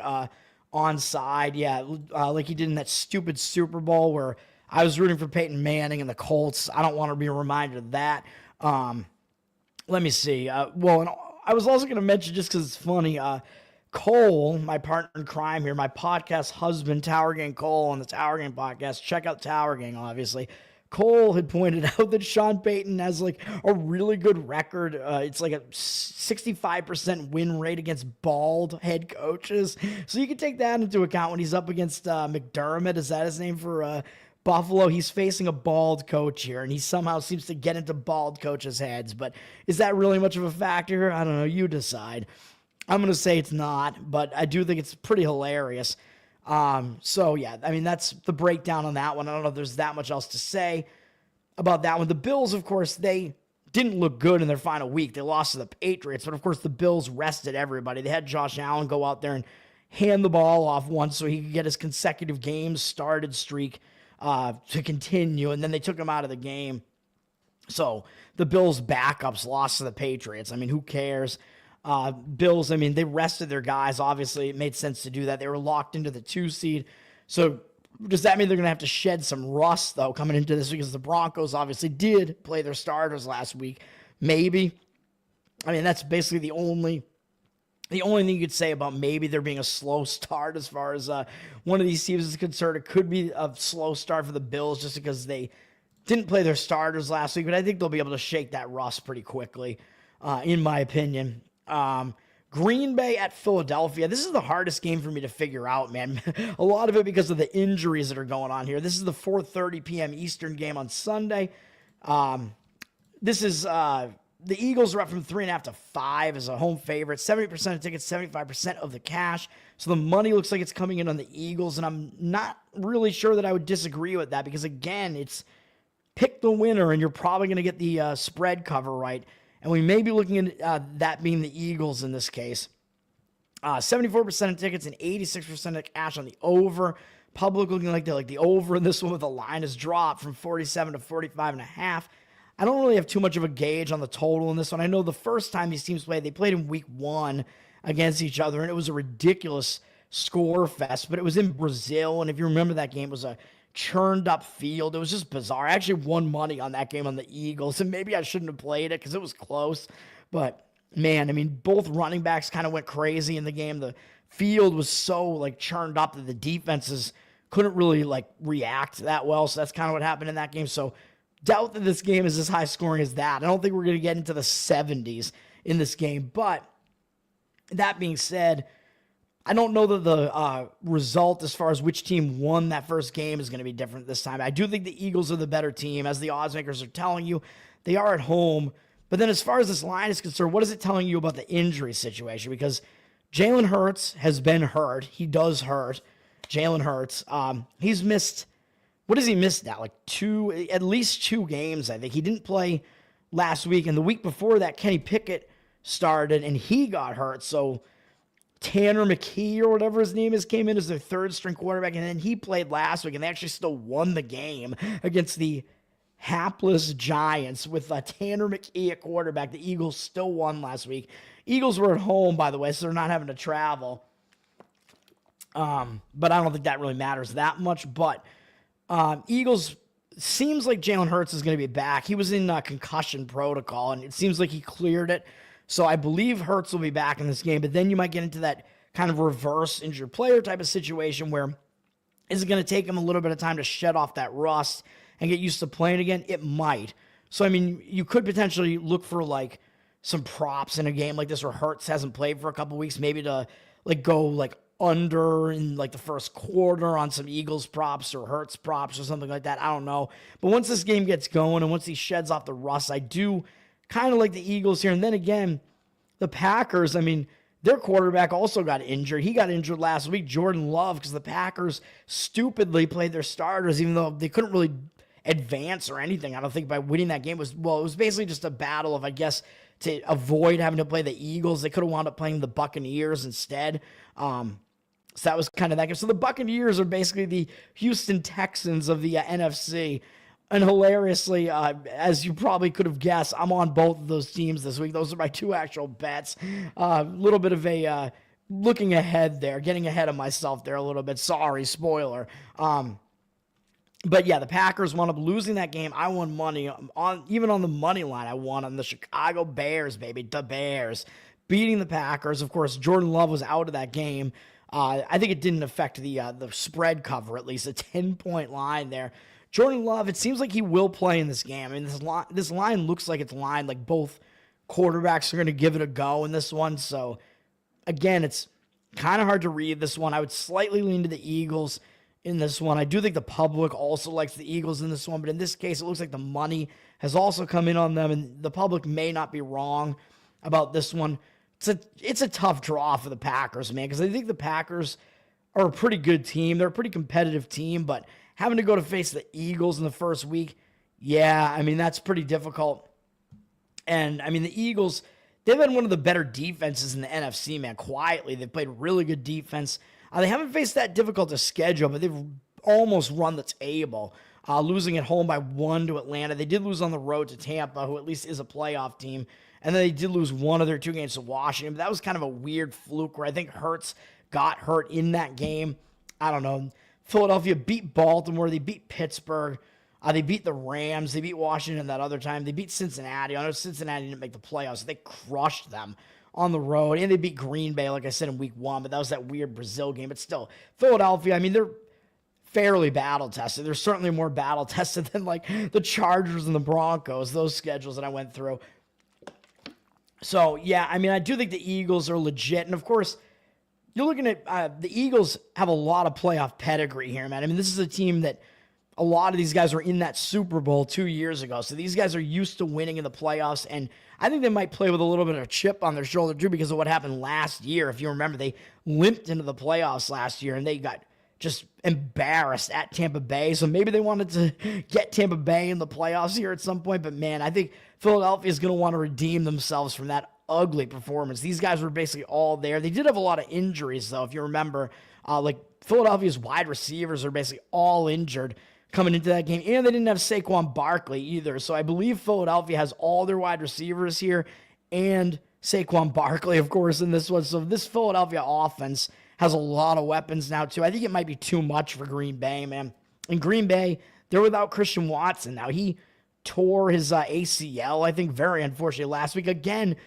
onside, yeah, like he did in that stupid Super Bowl where I was rooting for Peyton Manning and the Colts. I don't want to be reminded of that. Let me see. And I was also going to mention, just because it's funny, Cole, my partner in crime here, my podcast husband, Tower Gang Cole, on the Tower Gang podcast. Check out Tower Gang, obviously. Cole had pointed out that Sean Payton has like a really good record. It's like a 65% win rate against bald head coaches. So you can take that into account when he's up against McDermott. Is that his name for Buffalo? He's facing a bald coach here, and he somehow seems to get into bald coaches' heads. But is that really much of a factor? I don't know. You decide. I'm going to say it's not, but I do think it's pretty hilarious. So, yeah, that's the breakdown on that one. I don't know if there's that much else to say about that one. The Bills, of course, they didn't look good in their final week. They lost to the Patriots, but, of course, the Bills rested everybody. They had Josh Allen go out there and hand the ball off once so he could get his consecutive games started streak to continue, and then they took him out of the game. So the Bills' backups lost to the Patriots. Who cares? Bills, they rested their guys. Obviously, it made sense to do that. They were locked into the 2 seed. So does that mean they're going to have to shed some rust, though, coming into this? Because the Broncos obviously did play their starters last week. Maybe. That's basically the only thing you could say about maybe there being a slow start as far as one of these teams is concerned. It could be a slow start for the Bills just because they didn't play their starters last week. But I think they'll be able to shake that rust pretty quickly, in my opinion. Green Bay at Philadelphia. This is the hardest game for me to figure out, man. A lot of it because of the injuries that are going on here. This is the 4:30 p.m. Eastern game on Sunday. This is the Eagles are up from 3.5 to 5 as a home favorite. 70% of tickets, 75% of the cash. So the money looks like it's coming in on the Eagles, and I'm not really sure that I would disagree with that because, again, it's pick the winner, and you're probably going to get the spread cover right. And we may be looking at that being the Eagles in this case. 74% of tickets and 86% of cash on the over. Public looking like the over in this one with the line has dropped from 47 to 45.5. I don't really have too much of a gauge on the total in this one. I know the first time these teams played, they played in week 1 against each other, and it was a ridiculous score fest, but it was in Brazil, and if you remember that game, it was a churned up field. It was just bizarre. I actually won money on that game on the Eagles, and maybe I shouldn't have played it because it was close, but man, both running backs kind of went crazy in the game. The field was so churned up that the defenses couldn't really react that well, so that's kind of what happened in that game. So doubt that this game is as high scoring as that. I don't think we're going to get into the 70s in this game, but that being said, I don't know that the result as far as which team won that first game is going to be different this time. I do think the Eagles are the better team, as the odds makers are telling you. They are at home. But then as far as this line is concerned, what is it telling you about the injury situation? Because Jalen Hurts has been hurt. He does hurt. Jalen Hurts. He's missed, what has he missed now? At least 2 games, I think. He didn't play last week. And the week before that, Kenny Pickett started, and he got hurt. So Tanner McKee or whatever his name is came in as their 3rd string quarterback, and then he played last week, and they actually still won the game against the hapless Giants with Tanner McKee at quarterback. The Eagles still won last week. Eagles were at home, by the way, so they're not having to travel. But I don't think that really matters that much. But Eagles, seems like Jalen Hurts is going to be back. He was in concussion protocol, and it seems like he cleared it. So I believe Hurts will be back in this game, but then you might get into that kind of reverse injured player type of situation where is it going to take him a little bit of time to shed off that rust and get used to playing again? It might. So, I mean, you could potentially look for like some props in a game like this where Hurts hasn't played for a couple weeks, maybe to like go like under in like the first quarter on some Eagles props or Hurts props or something like that. I don't know. But once this game gets going and once he sheds off the rust, I do kind of like the Eagles here. And then again, the Packers, I mean, their quarterback also got injured. He got injured last week, Jordan Love, because the Packers stupidly played their starters, even though they couldn't really advance or anything. I don't think by winning that game it was basically just a battle of, I guess, to avoid having to play the Eagles. They could have wound up playing the Buccaneers instead. So that was kind of that game. So the Buccaneers are basically the Houston Texans of the NFC. And hilariously, as you probably could have guessed, I'm on both of those teams this week. Those are my two actual bets. A little bit of a looking ahead there, getting ahead of myself there a little bit. Sorry, spoiler. But yeah, the Packers wound up losing that game. I won money even on the money line. I won on the Chicago Bears, baby. The Bears beating the Packers. Of course, Jordan Love was out of that game. I think it didn't affect the spread cover, at least a 10-point line there. Jordan Love, it seems like he will play in this game. I mean, this line looks like it's lined like both quarterbacks are going to give it a go in this one. So, again, it's kind of hard to read this one. I would slightly lean to the Eagles in this one. I do think the public also likes the Eagles in this one, but in this case, it looks like the money has also come in on them, and the public may not be wrong about this one. It's a tough draw for the Packers, man, because I think the Packers are a pretty good team. They're a pretty competitive team, but having to go to face the Eagles in the first week, yeah, I mean, that's pretty difficult. And, I mean, the Eagles, they've been one of the better defenses in the NFC, man, quietly. They've played really good defense. They haven't faced that difficult a schedule, but they've almost run the table, losing at home by 1 to Atlanta. They did lose on the road to Tampa, who at least is a playoff team. And then they did lose one of their 2 games to Washington. But that was kind of a weird fluke where I think Hurts got hurt in that game. I don't know. Philadelphia beat Baltimore. They beat Pittsburgh. They beat the Rams. They beat Washington that other time. They beat Cincinnati. I know Cincinnati didn't make the playoffs. So they crushed them on the road. And they beat Green Bay, like I said, in week 1. But that was that weird Brazil game. But still, Philadelphia, I mean, they're fairly battle-tested. They're certainly more battle-tested than, like, the Chargers and the Broncos, those schedules that I went through. So, yeah, I mean, I do think the Eagles are legit. And, of course, you're looking at the Eagles have a lot of playoff pedigree here, man. I mean, this is a team that a lot of these guys were in that Super Bowl 2 years ago. So these guys are used to winning in the playoffs. And I think they might play with a little bit of a chip on their shoulder, too, because of what happened last year. If you remember, they limped into the playoffs last year, and they got just embarrassed at Tampa Bay. So maybe they wanted to get Tampa Bay in the playoffs here at some point. But, man, I think Philadelphia is going to want to redeem themselves from that ugly performance. These guys were basically all there. They did have a lot of injuries, though, if you remember. Like, Philadelphia's wide receivers are basically all injured coming into that game. And they didn't have Saquon Barkley either. So I believe Philadelphia has all their wide receivers here and Saquon Barkley, of course, in this one. So this Philadelphia offense has a lot of weapons now, too. I think it might be too much for Green Bay, man. In Green Bay, they're without Christian Watson. Now, he tore his ACL, I think, very unfortunately last week. Again,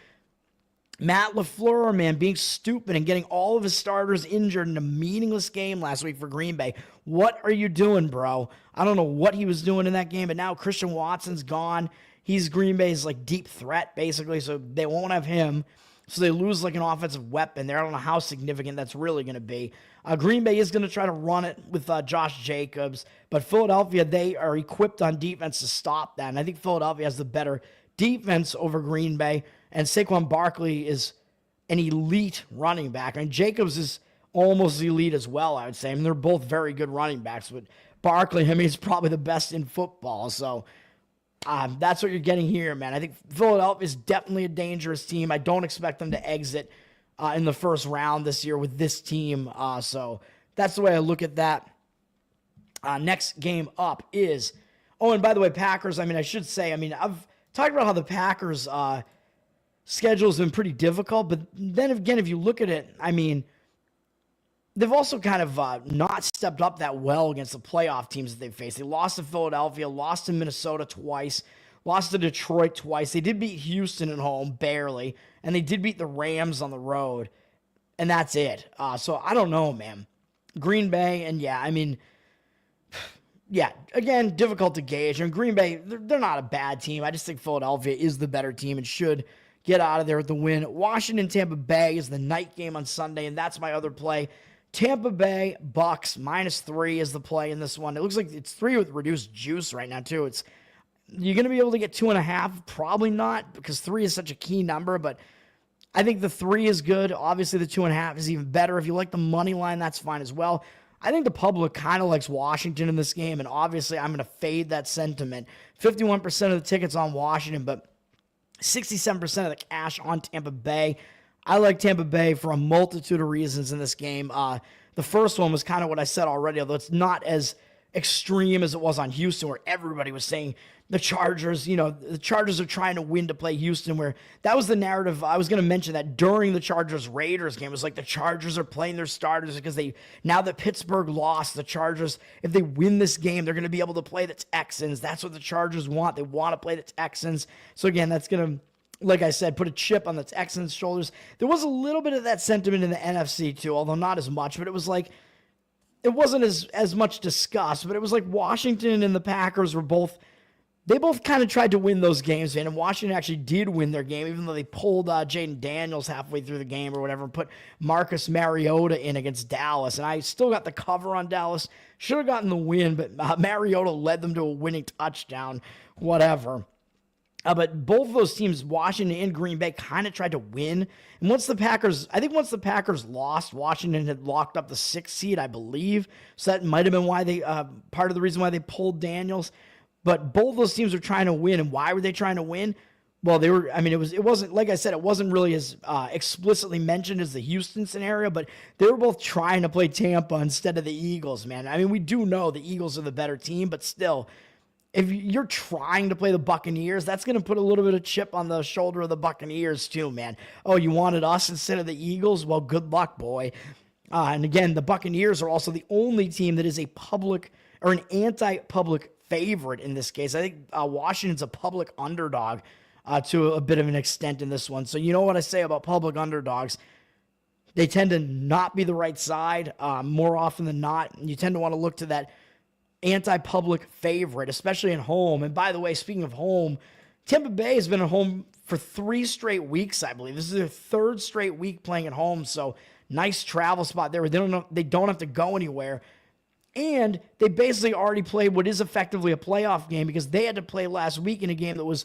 Matt LaFleur, man, being stupid and getting all of his starters injured in a meaningless game last week for Green Bay. What are you doing, bro? I don't know what he was doing in that game, but now Christian Watson's gone. He's Green Bay's, like, deep threat, basically, so they won't have him. So they lose, like, an offensive weapon there. I don't know how significant that's really going to be. Green Bay is going to try to run it with Josh Jacobs, but Philadelphia, they are equipped on defense to stop that, and I think Philadelphia has the better defense over Green Bay. And Saquon Barkley is an elite running back. I mean, Jacobs is almost elite as well, I would say. I mean, they're both very good running backs. But Barkley, I mean, is probably the best in football. So that's what you're getting here, man. I think Philadelphia is definitely a dangerous team. I don't expect them to exit in the first round this year with this team. So that's the way I look at that. Next game up is... Oh, and by the way, Packers, I mean, I should say, I mean, I've talked about how the Packers... schedule's been pretty difficult, but then again, if you look at it, I mean, they've also kind of not stepped up that well against the playoff teams that they've faced. They lost to Philadelphia, lost to Minnesota twice, lost to Detroit twice. They did beat Houston at home, barely, and they did beat the Rams on the road. and that's it. So I don't know, man. Green Bay, and yeah, I mean, yeah, again, difficult to gauge. And Green Bay, they're not a bad team. I just think Philadelphia is the better team and should get out of there with the win. Washington, Tampa Bay is the night game on Sunday, and that's my other play. Tampa Bay Bucks -3 is the play in this one. It looks like it's 3 with reduced juice right now too. You're going to be able to get 2.5, probably not, because 3 is such a key number. But I think the 3 is good. Obviously, the 2.5 is even better. If you like the money line, that's fine as well. I think the public kind of likes Washington in this game, and obviously I'm going to fade that sentiment. 51% of the tickets on Washington, but 67% of the cash on Tampa Bay. I like Tampa Bay for a multitude of reasons in this game. The first one was kind of what I said already, although it's not as extreme as it was on Houston, where everybody was saying the Chargers, the Chargers are trying to win to play Houston, where that was the narrative. I was going to mention that during the Chargers-Raiders game. It was like the Chargers are playing their starters because now that Pittsburgh lost, the Chargers, if they win this game, they're going to be able to play the Texans. That's what the Chargers want. They want to play the Texans. So again, that's going to, like I said, put a chip on the Texans' shoulders. There was a little bit of that sentiment in the NFC too, although not as much, but it was like, it wasn't as much discussed, but it was like Washington and the Packers they both kind of tried to win those games, man, and Washington actually did win their game, even though they pulled Jaden Daniels halfway through the game or whatever and put Marcus Mariota in against Dallas, and I still got the cover on Dallas. Should have gotten the win, but Mariota led them to a winning touchdown, whatever. But both of those teams, Washington and Green Bay, kind of tried to win. And once the Packers lost, Washington had locked up the 6th seed, I believe. So that might have been why part of the reason why they pulled Daniels. But both those teams were trying to win. And why were they trying to win? Well, it wasn't, like I said, it wasn't really as explicitly mentioned as the Houston scenario, but they were both trying to play Tampa instead of the Eagles, man. I mean, we do know the Eagles are the better team, but still, if you're trying to play the Buccaneers, that's going to put a little bit of chip on the shoulder of the Buccaneers too, man. Oh, you wanted us instead of the Eagles? Well, good luck, boy. And again, the Buccaneers are also the only team that is a public or an anti-public favorite in this case. I think Washington's a public underdog to a bit of an extent in this one. So you know what I say about public underdogs. They tend to not be the right side more often than not. You tend to want to look to that anti-public favorite, especially at home. And by the way, speaking of home, Tampa Bay has been at home for 3 straight weeks, I believe. This is their 3rd straight week playing at home. So nice travel spot there where they don't have to go anywhere. And they basically already played what is effectively a playoff game because they had to play last week in a game that was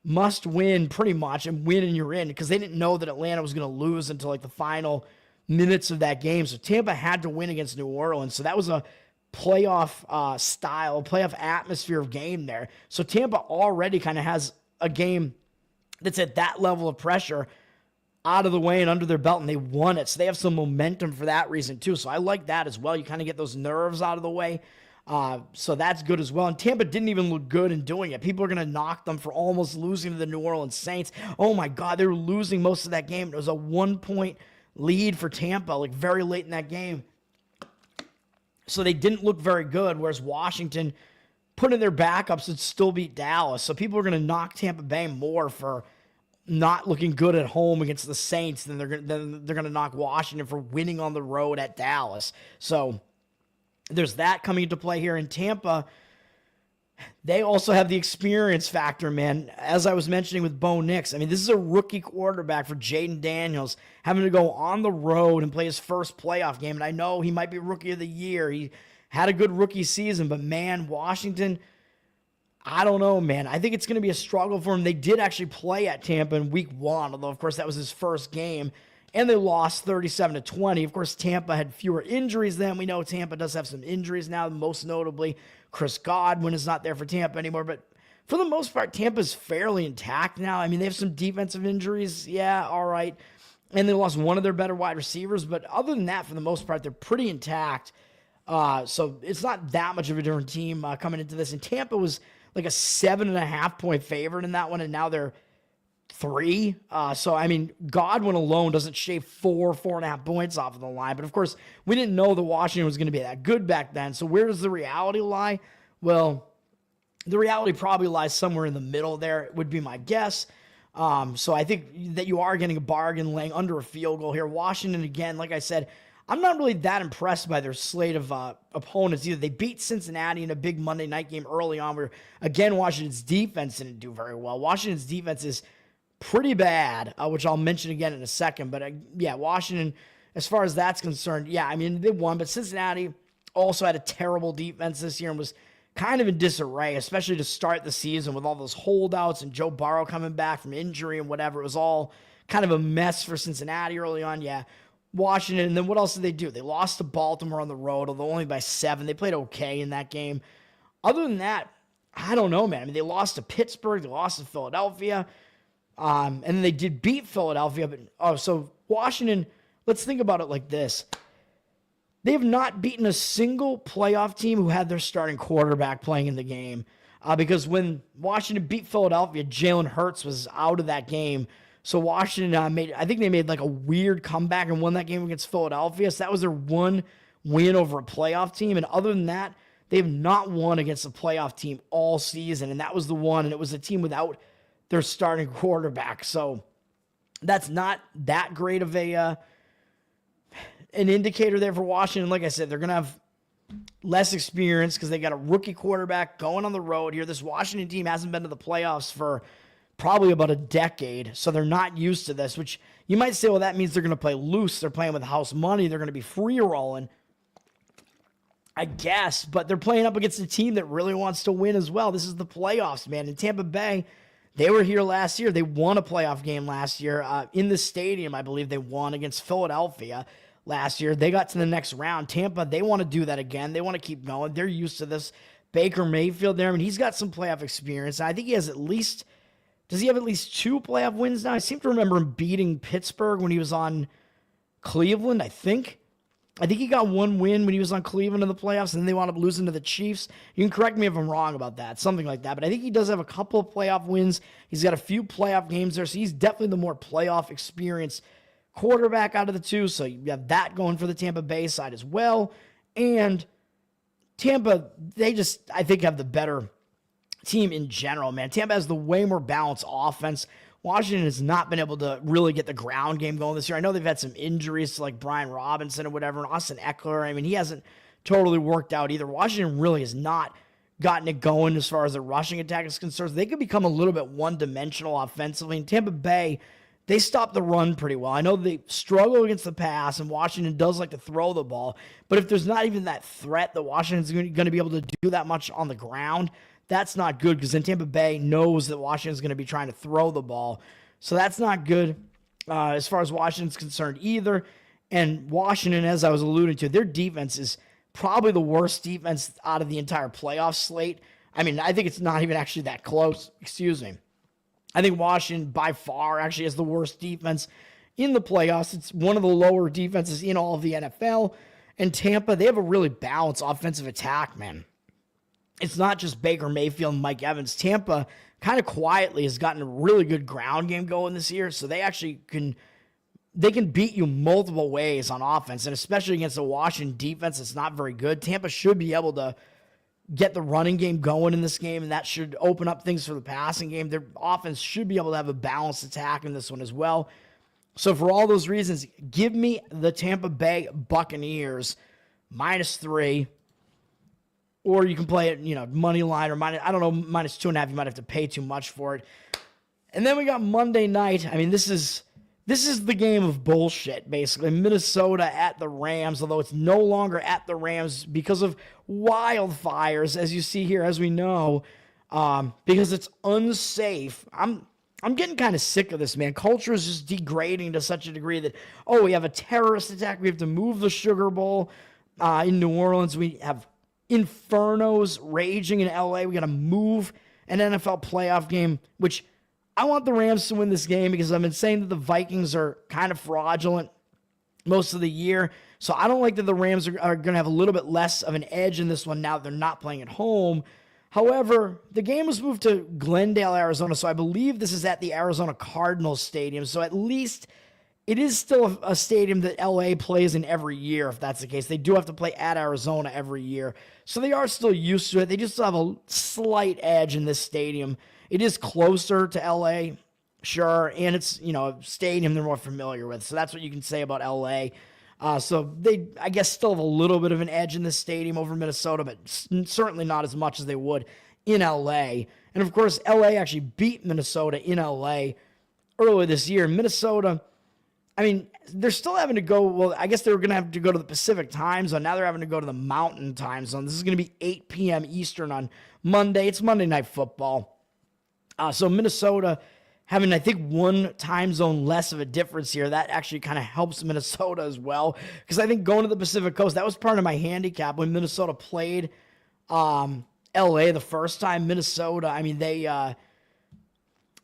must win pretty much and win and you're in because they didn't know that Atlanta was going to lose until like the final minutes of that game. So Tampa had to win against New Orleans. So that was a playoff style, playoff atmosphere of game there. So Tampa already kind of has a game that's at that level of pressure out of the way and under their belt, and they won it. So they have some momentum for that reason too. So I like that as well. You kind of get those nerves out of the way. So that's good as well. And Tampa didn't even look good in doing it. People are going to knock them for almost losing to the New Orleans Saints. Oh my God, they were losing most of that game. It was a 1-point lead for Tampa, like very late in that game. So they didn't look very good, whereas Washington put in their backups and still beat Dallas. So people are going to knock Tampa Bay more for not looking good at home against the Saints than they're going to knock Washington for winning on the road at Dallas. So there's that coming into play here in Tampa. They also have the experience factor, man. As I was mentioning with Bo Nix, I mean, this is a rookie quarterback for Jaden Daniels having to go on the road and play his first playoff game. And I know he might be rookie of the year. He had a good rookie season, but man, Washington, I don't know, man. I think it's going to be a struggle for him. They did actually play at Tampa in week 1, although, of course, that was his first game, and they lost 37-20. Of course, Tampa had fewer injuries then. We know Tampa does have some injuries now, most notably Chris Godwin is not there for Tampa anymore, but for the most part, Tampa's fairly intact now. I mean, they have some defensive injuries. Yeah, all right. And they lost one of their better wide receivers, but other than that, for the most part, they're pretty intact. So it's not that much of a different team coming into this. And Tampa was like a 7.5-point favorite in that one, and now they're 3. So, I mean, Godwin alone doesn't shave 4.5 points off of the line. But, of course, we didn't know that Washington was going to be that good back then. So where does the reality lie? Well, the reality probably lies somewhere in the middle there, would be my guess. So I think that you are getting a bargain laying under a field goal here. Washington, again, like I said, I'm not really that impressed by their slate of opponents either. They beat Cincinnati in a big Monday night game early on where, again, Washington's defense didn't do very well. Washington's defense is pretty bad, which I'll mention again in a second. But, yeah, Washington, as far as that's concerned, yeah, I mean, they won. But Cincinnati also had a terrible defense this year and was kind of in disarray, especially to start the season with all those holdouts and Joe Burrow coming back from injury and whatever. It was all kind of a mess for Cincinnati early on. Yeah, Washington, and then what else did they do? They lost to Baltimore on the road, although only by 7. They played okay in that game. Other than that, I don't know, man. I mean, they lost to Pittsburgh. They lost to Philadelphia. And then they did beat Philadelphia. But so Washington, let's think about it like this. They have not beaten a single playoff team who had their starting quarterback playing in the game. Because when Washington beat Philadelphia, Jalen Hurts was out of that game. So Washington I think they made like a weird comeback and won that game against Philadelphia. So that was their one win over a playoff team. And other than that, they have not won against a playoff team all season. And that was the one. And it was a team without their starting quarterback. So that's not that great of an indicator there for Washington. Like I said, they're going to have less experience because they got a rookie quarterback going on the road here. This Washington team hasn't been to the playoffs for probably about a decade, so they're not used to this, which you might say, well, that means they're going to play loose. They're playing with house money. They're going to be free-rolling, I guess, but they're playing up against a team that really wants to win as well. This is the playoffs, man. In Tampa Bay, they were here last year. They won a playoff game last year in the stadium. I believe they won against Philadelphia last year. They got to the next round. Tampa, they want to do that again. They want to keep going. They're used to this. Baker Mayfield there, I mean, he's got some playoff experience. I think he has does he have at least 2 playoff wins now? I seem to remember him beating Pittsburgh when he was on Cleveland, I think. I think he got 1 win when he was on Cleveland in the playoffs, and then they wound up losing to the Chiefs. You can correct me if I'm wrong about that, something like that. But I think he does have a couple of playoff wins. He's got a few playoff games there, so he's definitely the more playoff experienced quarterback out of the two. So you have that going for the Tampa Bay side as well. And Tampa, they just, I think, have the better team in general, man. Tampa has the way more balanced offense. Washington has not been able to really get the ground game going this year. I know they've had some injuries to like Brian Robinson or whatever, and Austin Eckler. I mean, he hasn't totally worked out either. Washington really has not gotten it going as far as the rushing attack is concerned. They could become a little bit one-dimensional offensively. In Tampa Bay, they stop the run pretty well. I know they struggle against the pass, and Washington does like to throw the ball. But if there's not even that threat that Washington's going to be able to do that much on the ground, that's not good because then Tampa Bay knows that Washington's going to be trying to throw the ball. So that's not good as far as Washington's concerned either. And Washington, as I was alluding to, their defense is probably the worst defense out of the entire playoff slate. I mean, I think it's not even actually that close. Excuse me. I think Washington by far actually has the worst defense in the playoffs. It's one of the lower defenses in all of the NFL. And Tampa, they have a really balanced offensive attack, man. It's not just Baker Mayfield and Mike Evans. Tampa kind of quietly has gotten a really good ground game going this year, so they actually can beat you multiple ways on offense, and especially against a Washington defense that's not very good. Tampa should be able to get the running game going in this game, and that should open up things for the passing game. Their offense should be able to have a balanced attack in this one as well. So for all those reasons, give me the Tampa Bay Buccaneers -3. Or you can play it, money line or minus, I don't know, -2.5. You might have to pay too much for it. And then we got Monday night. I mean, this is the game of bullshit, basically. Minnesota at the Rams, although it's no longer at the Rams because of wildfires, as you see here, as we know, because it's unsafe. I'm getting kind of sick of this, man. Culture is just degrading to such a degree that, we have a terrorist attack. We have to move the Sugar Bowl in New Orleans. We have infernos raging in LA. We got to move an NFL playoff game, which I want the Rams to win this game because I've been saying that the Vikings are kind of fraudulent most of the year. So I don't like that the Rams are going to have a little bit less of an edge in this one now that they're not playing at home. However, the game was moved to Glendale, Arizona, so I believe this is at the Arizona Cardinals Stadium. So at least it is still a stadium that LA plays in every year, if that's the case. They do have to play at Arizona every year. So they are still used to it. They just have a slight edge in this stadium. It is closer to LA Sure, and it's, a stadium they're more familiar with. So that's what you can say about LA. So they, I guess, still have a little bit of an edge in this stadium over Minnesota, but certainly not as much as they would in LA. And of course, LA actually beat Minnesota in LA earlier this year. Minnesota, I mean, they're still having to go. Well, I guess they were going to have to go to the Pacific time zone. Now they're having to go to the Mountain time zone. This is going to be 8 p.m. Eastern on Monday. It's Monday Night Football. So Minnesota having, I think, one time zone less of a difference here, that actually kind of helps Minnesota as well. Because I think going to the Pacific Coast, that was part of my handicap when Minnesota played LA the first time. Minnesota, I mean, they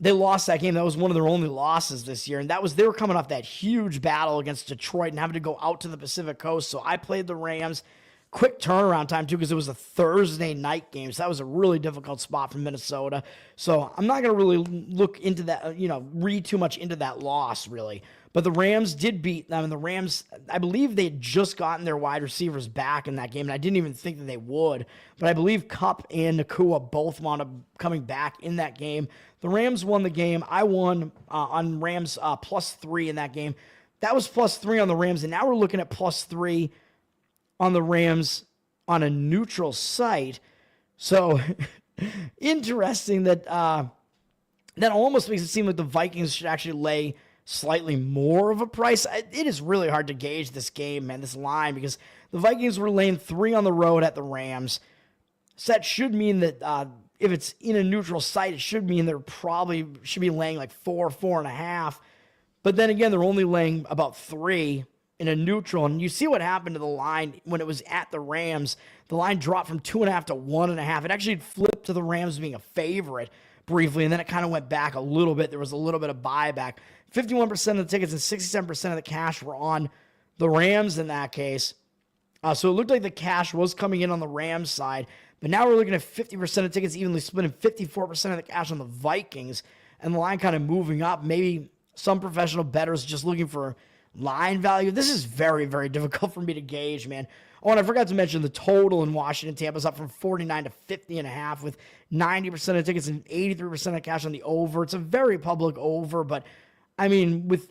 lost that game. That was one of their only losses this year. And they were coming off that huge battle against Detroit and having to go out to the Pacific Coast. So I played the Rams. Quick turnaround time, too, because it was a Thursday night game. So that was a really difficult spot for Minnesota. So I'm not going to really look into that, read too much into that loss, really. But the Rams did beat them. And the Rams, I believe they had just gotten their wide receivers back in that game. And I didn't even think that they would. But I believe Kupp and Nacua both wound up coming back in that game. The Rams won the game. I won on Rams +3 in that game. That was +3 on the Rams. And now we're looking at +3 on the Rams on a neutral site. So interesting that that almost makes it seem like the Vikings should actually lay slightly more of a price. It is really hard to gauge this game, man, this line, because the Vikings were laying 3 on the road at the Rams. So that should mean that if it's in a neutral site, it should mean they're probably should be laying like 4.5. But then again, they're only laying about 3 in a neutral. And you see what happened to the line when it was at the Rams. The line dropped from 2.5 to 1.5. It actually flipped to the Rams being a favorite briefly, and then it kind of went back a little bit. There was a little bit of buyback. 51% of the tickets and 67% of the cash were on the Rams in that case. So it looked like the cash was coming in on the Rams side. But now we're looking at 50% of tickets evenly split and 54% of the cash on the Vikings. And the line kind of moving up. Maybe some professional bettors just looking for line value. This is very, very difficult for me to gauge, man. Oh, and I forgot to mention the total in Washington. Tampa's up from 49 to 50.5 with 90% of tickets and 83% of cash on the over. It's a very public over, but I mean, with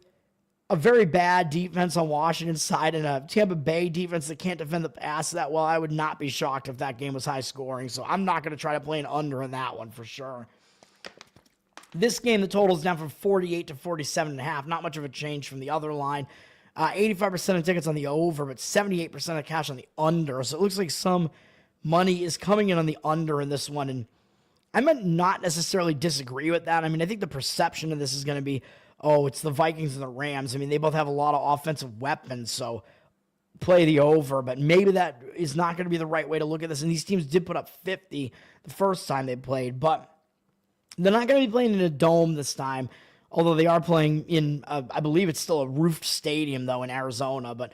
a very bad defense on Washington's side and a Tampa Bay defense that can't defend the pass that well, I would not be shocked if that game was high scoring. So I'm not going to try to play an under in that one for sure. This game, the total is down from 48 to 47.5. Not much of a change from the other line. 85% of tickets on the over, but 78% of cash on the under. So it looks like some money is coming in on the under in this one. And I might not necessarily disagree with that. I mean, I think the perception of this is going to be, oh, it's the Vikings and the Rams. I mean, they both have a lot of offensive weapons, so play the over. But maybe that is not going to be the right way to look at this. And these teams did put up 50 the first time they played, but they're not going to be playing in a dome this time, although they are playing in, I believe it's still a roofed stadium, though, in Arizona. But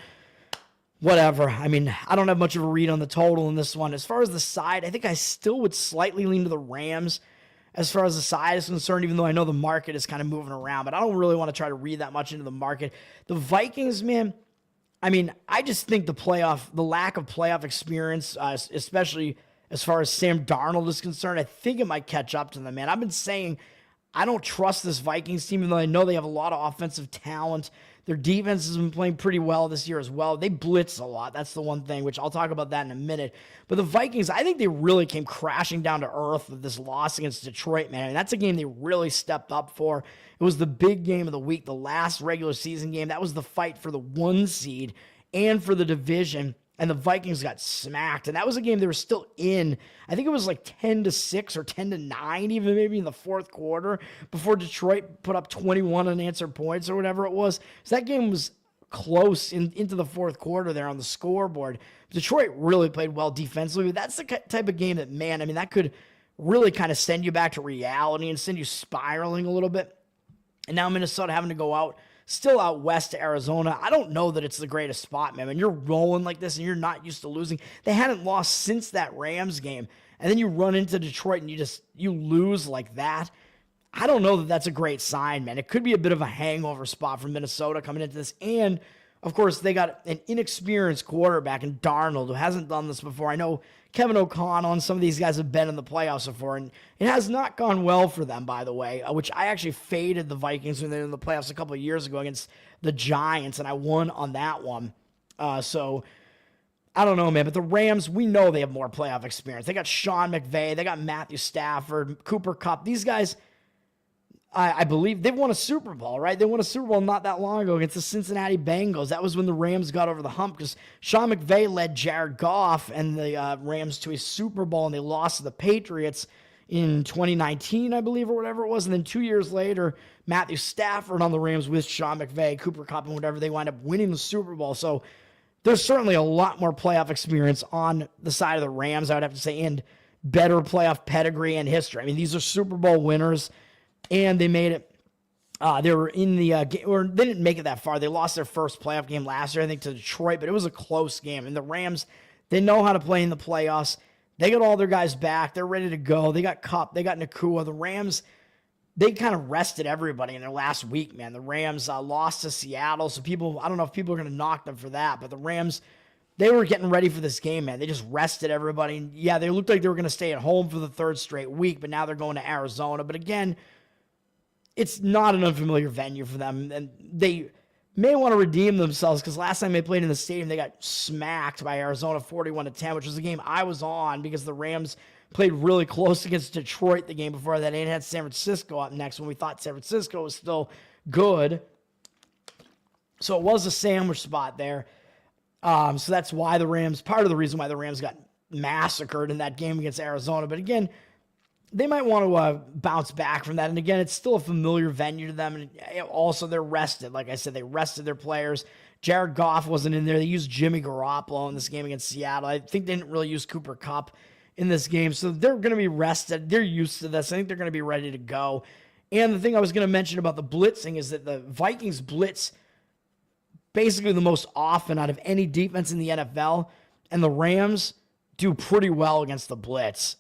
whatever. I mean, I don't have much of a read on the total in this one. As far as the side, I think I still would slightly lean to the Rams as far as the side is concerned, even though I know the market is kind of moving around. But I don't really want to try to read that much into the market. The Vikings, man, I mean, I just think the lack of playoff experience, especially as far as Sam Darnold is concerned, I think it might catch up to them, man. I've been saying I don't trust this Vikings team, even though I know they have a lot of offensive talent. Their defense has been playing pretty well this year as well. They blitz a lot. That's the one thing, which I'll talk about that in a minute. But the Vikings, I think they really came crashing down to earth with this loss against Detroit, man. I mean, that's a game they really stepped up for. It was the big game of the week, the last regular season game. That was the fight for the 1 seed and for the division. And the Vikings got smacked. And that was a game they were still in. I think it was like 10-6 or 10-9, even maybe in the fourth quarter, before Detroit put up 21 unanswered points or whatever it was. So that game was close into the fourth quarter there on the scoreboard. Detroit really played well defensively. But that's the type of game that, man, I mean, that could really kind of send you back to reality and send you spiraling a little bit. And now Minnesota having to go out. Still out west to Arizona. I don't know that it's the greatest spot, man. When you're rolling like this and you're not used to losing, they hadn't lost since that Rams game. And then you run into Detroit and you lose like that. I don't know that that's a great sign, man. It could be a bit of a hangover spot for Minnesota coming into this. And Of course, they got an inexperienced quarterback in Darnold who hasn't done this before. I know Kevin O'Connell and some of these guys have been in the playoffs before, and it has not gone well for them, by the way, which I actually faded the Vikings when they were in the playoffs a couple of years ago against the Giants, and I won on that one. So I don't know, man, but the Rams, we know they have more playoff experience. They got Sean McVay, they got Matthew Stafford, Cooper Kupp. These guys, I believe they've won a Super Bowl, right? They won a Super Bowl not that long ago against the Cincinnati Bengals. That was when the Rams got over the hump because Sean McVay led Jared Goff and the Rams to a Super Bowl, and they lost to the Patriots in 2019, I believe, or whatever it was. And then 2 years later, Matthew Stafford on the Rams with Sean McVay, Cooper Kupp, and whatever, they wind up winning the Super Bowl. So there's certainly a lot more playoff experience on the side of the Rams, I would have to say, and better playoff pedigree and history. I mean, these are Super Bowl winners. And they made it. They were in the or they didn't make it that far. They lost their first playoff game last year, I think, to Detroit, but it was a close game. And the Rams, they know how to play in the playoffs. They got all their guys back. They're ready to go. They got Kupp. They got Nacua. The Rams, they kind of rested everybody in their last week, man. The Rams lost to Seattle, so people, I don't know if people are going to knock them for that, but the Rams, they were getting ready for this game, man. They just rested everybody. And yeah, they looked like they were going to stay at home for the third straight week, but now they're going to Arizona. But again, it's not an unfamiliar venue for them, and they may want to redeem themselves because last time they played in the stadium, they got smacked by Arizona 41-10, which was a game I was on because the Rams played really close against Detroit the game before that. They had San Francisco up next when we thought San Francisco was still good. So it was a sandwich spot there. So that's why the Rams, part of the reason why the Rams got massacred in that game against Arizona. But again, they might want to bounce back from that. And again, it's still a familiar venue to them. And also, they're rested. Like I said, they rested their players. Jared Goff wasn't in there. They used Jimmy Garoppolo in this game against Seattle. I think they didn't really use Cooper Kupp in this game. So they're going to be rested. They're used to this. I think they're going to be ready to go. And the thing I was going to mention about the blitzing is that the Vikings blitz basically the most often out of any defense in the NFL. And the Rams do pretty well against the blitz.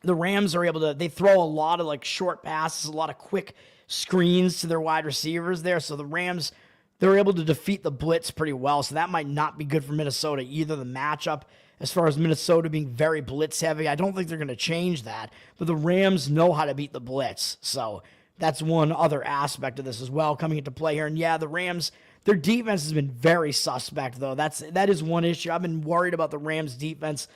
The Rams are able to, they throw a lot of like short passes, a lot of quick screens to their wide receivers there. So the Rams, they're able to defeat the blitz pretty well. So that might not be good for Minnesota either. The matchup, as far as Minnesota being very blitz heavy, I don't think they're going to change that. But the Rams know how to beat the blitz. So that's one other aspect of this as well coming into play here. And yeah, the Rams, their defense has been very suspect though. That is one issue. I've been worried about the Rams defense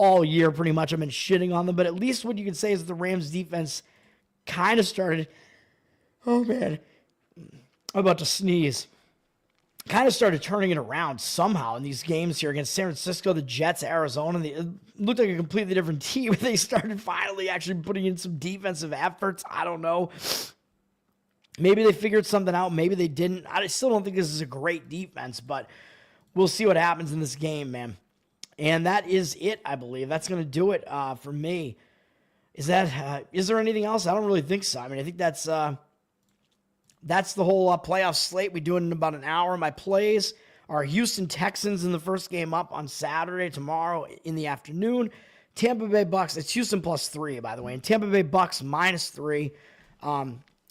all year pretty much. I've been shitting on them, but at least what you can say is that the Rams defense kind of started, oh man, I'm about to sneeze, kind of started turning it around somehow in these games here against San Francisco, the Jets, Arizona. It looked like a completely different team. They started finally actually putting in some defensive efforts. I don't know. Maybe they figured something out. Maybe they didn't. I still don't think this is a great defense, but we'll see what happens in this game, man. And that is it, I believe. That's going to do it for me. Is there anything else? I don't really think so. I mean, I think that's the whole playoff slate. We do it in about an hour. My plays are Houston Texans in the first game up on Saturday, tomorrow in the afternoon. Tampa Bay Bucks. It's Houston +3, by the way. And Tampa Bay Bucks -3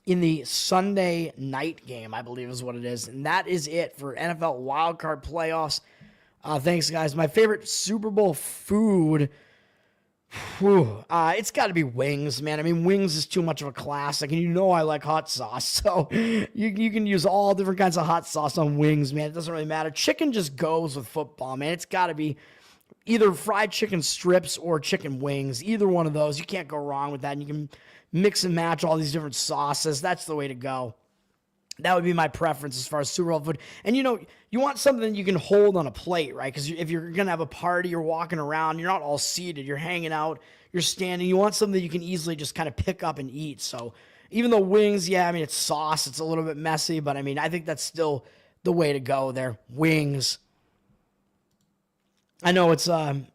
in the Sunday night game, I believe is what it is. And that is it for NFL wildcard playoffs. Thanks, guys. My favorite Super Bowl food, it's got to be wings, man. I mean, wings is too much of a classic, and you know I like hot sauce, so you can use all different kinds of hot sauce on wings, man. It doesn't really matter. Chicken just goes with football, man. It's got to be either fried chicken strips or chicken wings. Either one of those. You can't go wrong with that, and you can mix and match all these different sauces. That's the way to go. That would be my preference as far as Super Bowl food. And, you know, you want something you can hold on a plate, right? Because if you're going to have a party, you're walking around, you're not all seated, you're hanging out, you're standing. You want something you can easily just kind of pick up and eat. So even though wings, yeah, I mean, it's sauce. It's a little bit messy. But, I mean, I think that's still the way to go there. Wings. I know I'm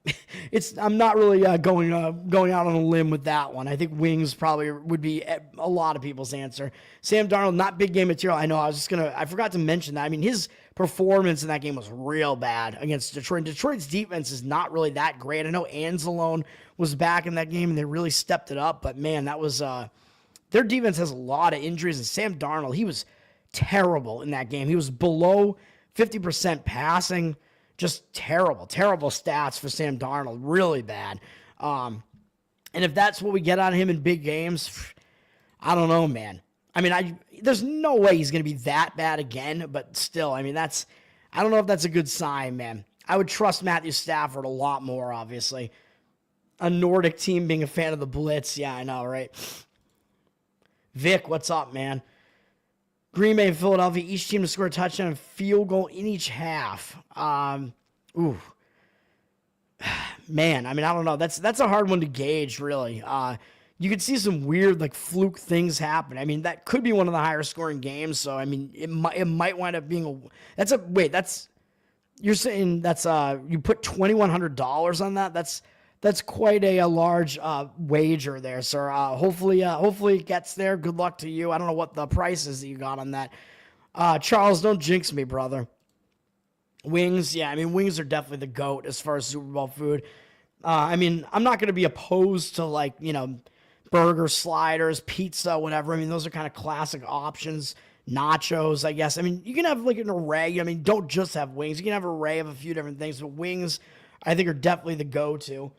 not really going out on a limb with that one. I think wings probably would be a lot of people's answer. Sam Darnold, not big game material. I know. I forgot to mention that. I mean, his performance in that game was real bad against Detroit. Detroit's defense is not really that great. I know Anzalone was back in that game and they really stepped it up. But man, that was their defense has a lot of injuries. And Sam Darnold, he was terrible in that game. He was below 50% passing. Just terrible stats for Sam Darnold. Really bad. And if that's what we get out of him in big games, I don't know, man. I mean, there's no way he's going to be that bad again, but still, I mean, I don't know if that's a good sign, man. I would trust Matthew Stafford a lot more, obviously. A Nordic team being a fan of the Blitz. Yeah, I know, right? Vic, what's up, man? Green Bay and Philadelphia, each team to score a touchdown and field goal in each half. Ooh. Man, I mean, I don't know. That's a hard one to gauge, really. You could see some weird, like, fluke things happen. I mean, that could be one of the higher scoring games. So, I mean, it might wind up being you're saying that's, you put $2,100 on that? That's quite a large wager there, sir. Hopefully it gets there. Good luck to you. I don't know what the price is that you got on that. Charles, don't jinx me, brother. Wings, yeah, I mean, wings are definitely the GOAT as far as Super Bowl food. I mean, I'm not going to be opposed to, like, burger, sliders, pizza, whatever. I mean, those are kind of classic options. Nachos, I guess. I mean, you can have, like, an array. I mean, don't just have wings. You can have an array of a few different things, but wings, I think, are definitely the go-to.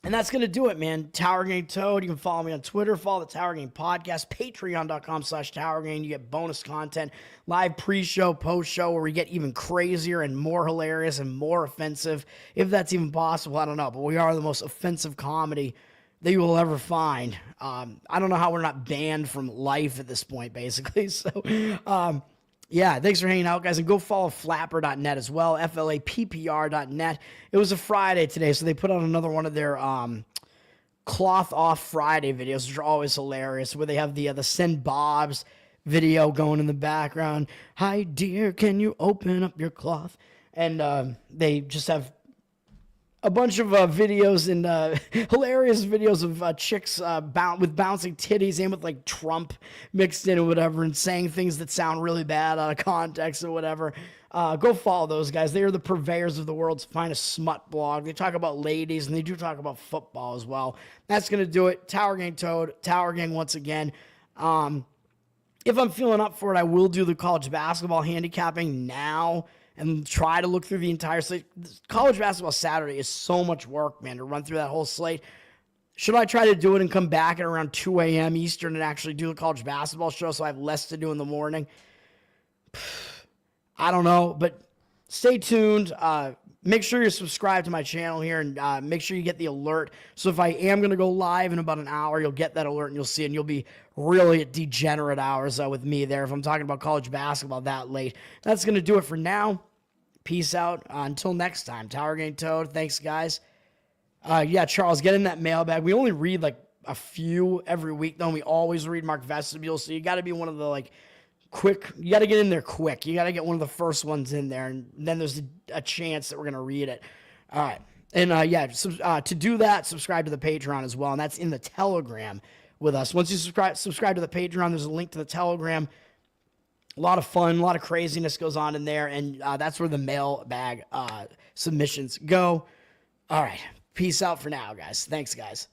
And that's going to do it, man. Tower Gang Toad. You can follow me on Twitter. Follow the Tower Gang Podcast. Patreon.com/Tower Gang. You get bonus content, live pre-show, post-show, where we get even crazier and more hilarious and more offensive. If that's even possible, I don't know. But we are the most offensive comedy that you will ever find. I don't know how we're not banned from life at this point, basically. So, yeah, thanks for hanging out, guys. And go follow flapper.net as well, FLAPPR.net. It was a Friday today, so they put out another one of their Cloth Off Friday videos, which are always hilarious, where they have the Send Bob's video going in the background. Hi, dear, can you open up your cloth? And they just have a bunch of videos and hilarious videos of chicks with bouncing titties and with, like, Trump mixed in or whatever, and saying things that sound really bad out of context or whatever. Go follow those guys. They are the purveyors of the world's finest smut blog. They talk about ladies, and they do talk about football as well. That's going to do it. Tower Gang Toad. Tower Gang once again. If I'm feeling up for it, I will do the college basketball handicapping now and try to look through the entire slate. College basketball Saturday is so much work, man, to run through that whole slate. Should I try to do it and come back at around 2 a.m. Eastern and actually do the college basketball show so I have less to do in the morning? I don't know, but stay tuned. Make sure you're subscribed to my channel here, and make sure you get the alert. So if I am going to go live in about an hour, you'll get that alert and you'll see it, and you'll be really at degenerate hours with me there if I'm talking about college basketball that late. That's going to do it for now. Peace out. Until next time. Tower Gang Toad. Thanks, guys. Yeah, Charles, get in that mailbag. We only read, like, a few every week, though, and we always read Mark Vestibule, so you got to be one of the, like, quick. You got to get in there quick. You got to get one of the first ones in there, and then there's a chance that we're going to read it. All right. And, yeah, to do that, subscribe to the Patreon as well, and that's in the Telegram with us. Once you subscribe to the Patreon, there's a link to the Telegram. A lot of fun, a lot of craziness goes on in there, and that's where the mailbag submissions go. All right. Peace out for now, guys. Thanks, guys.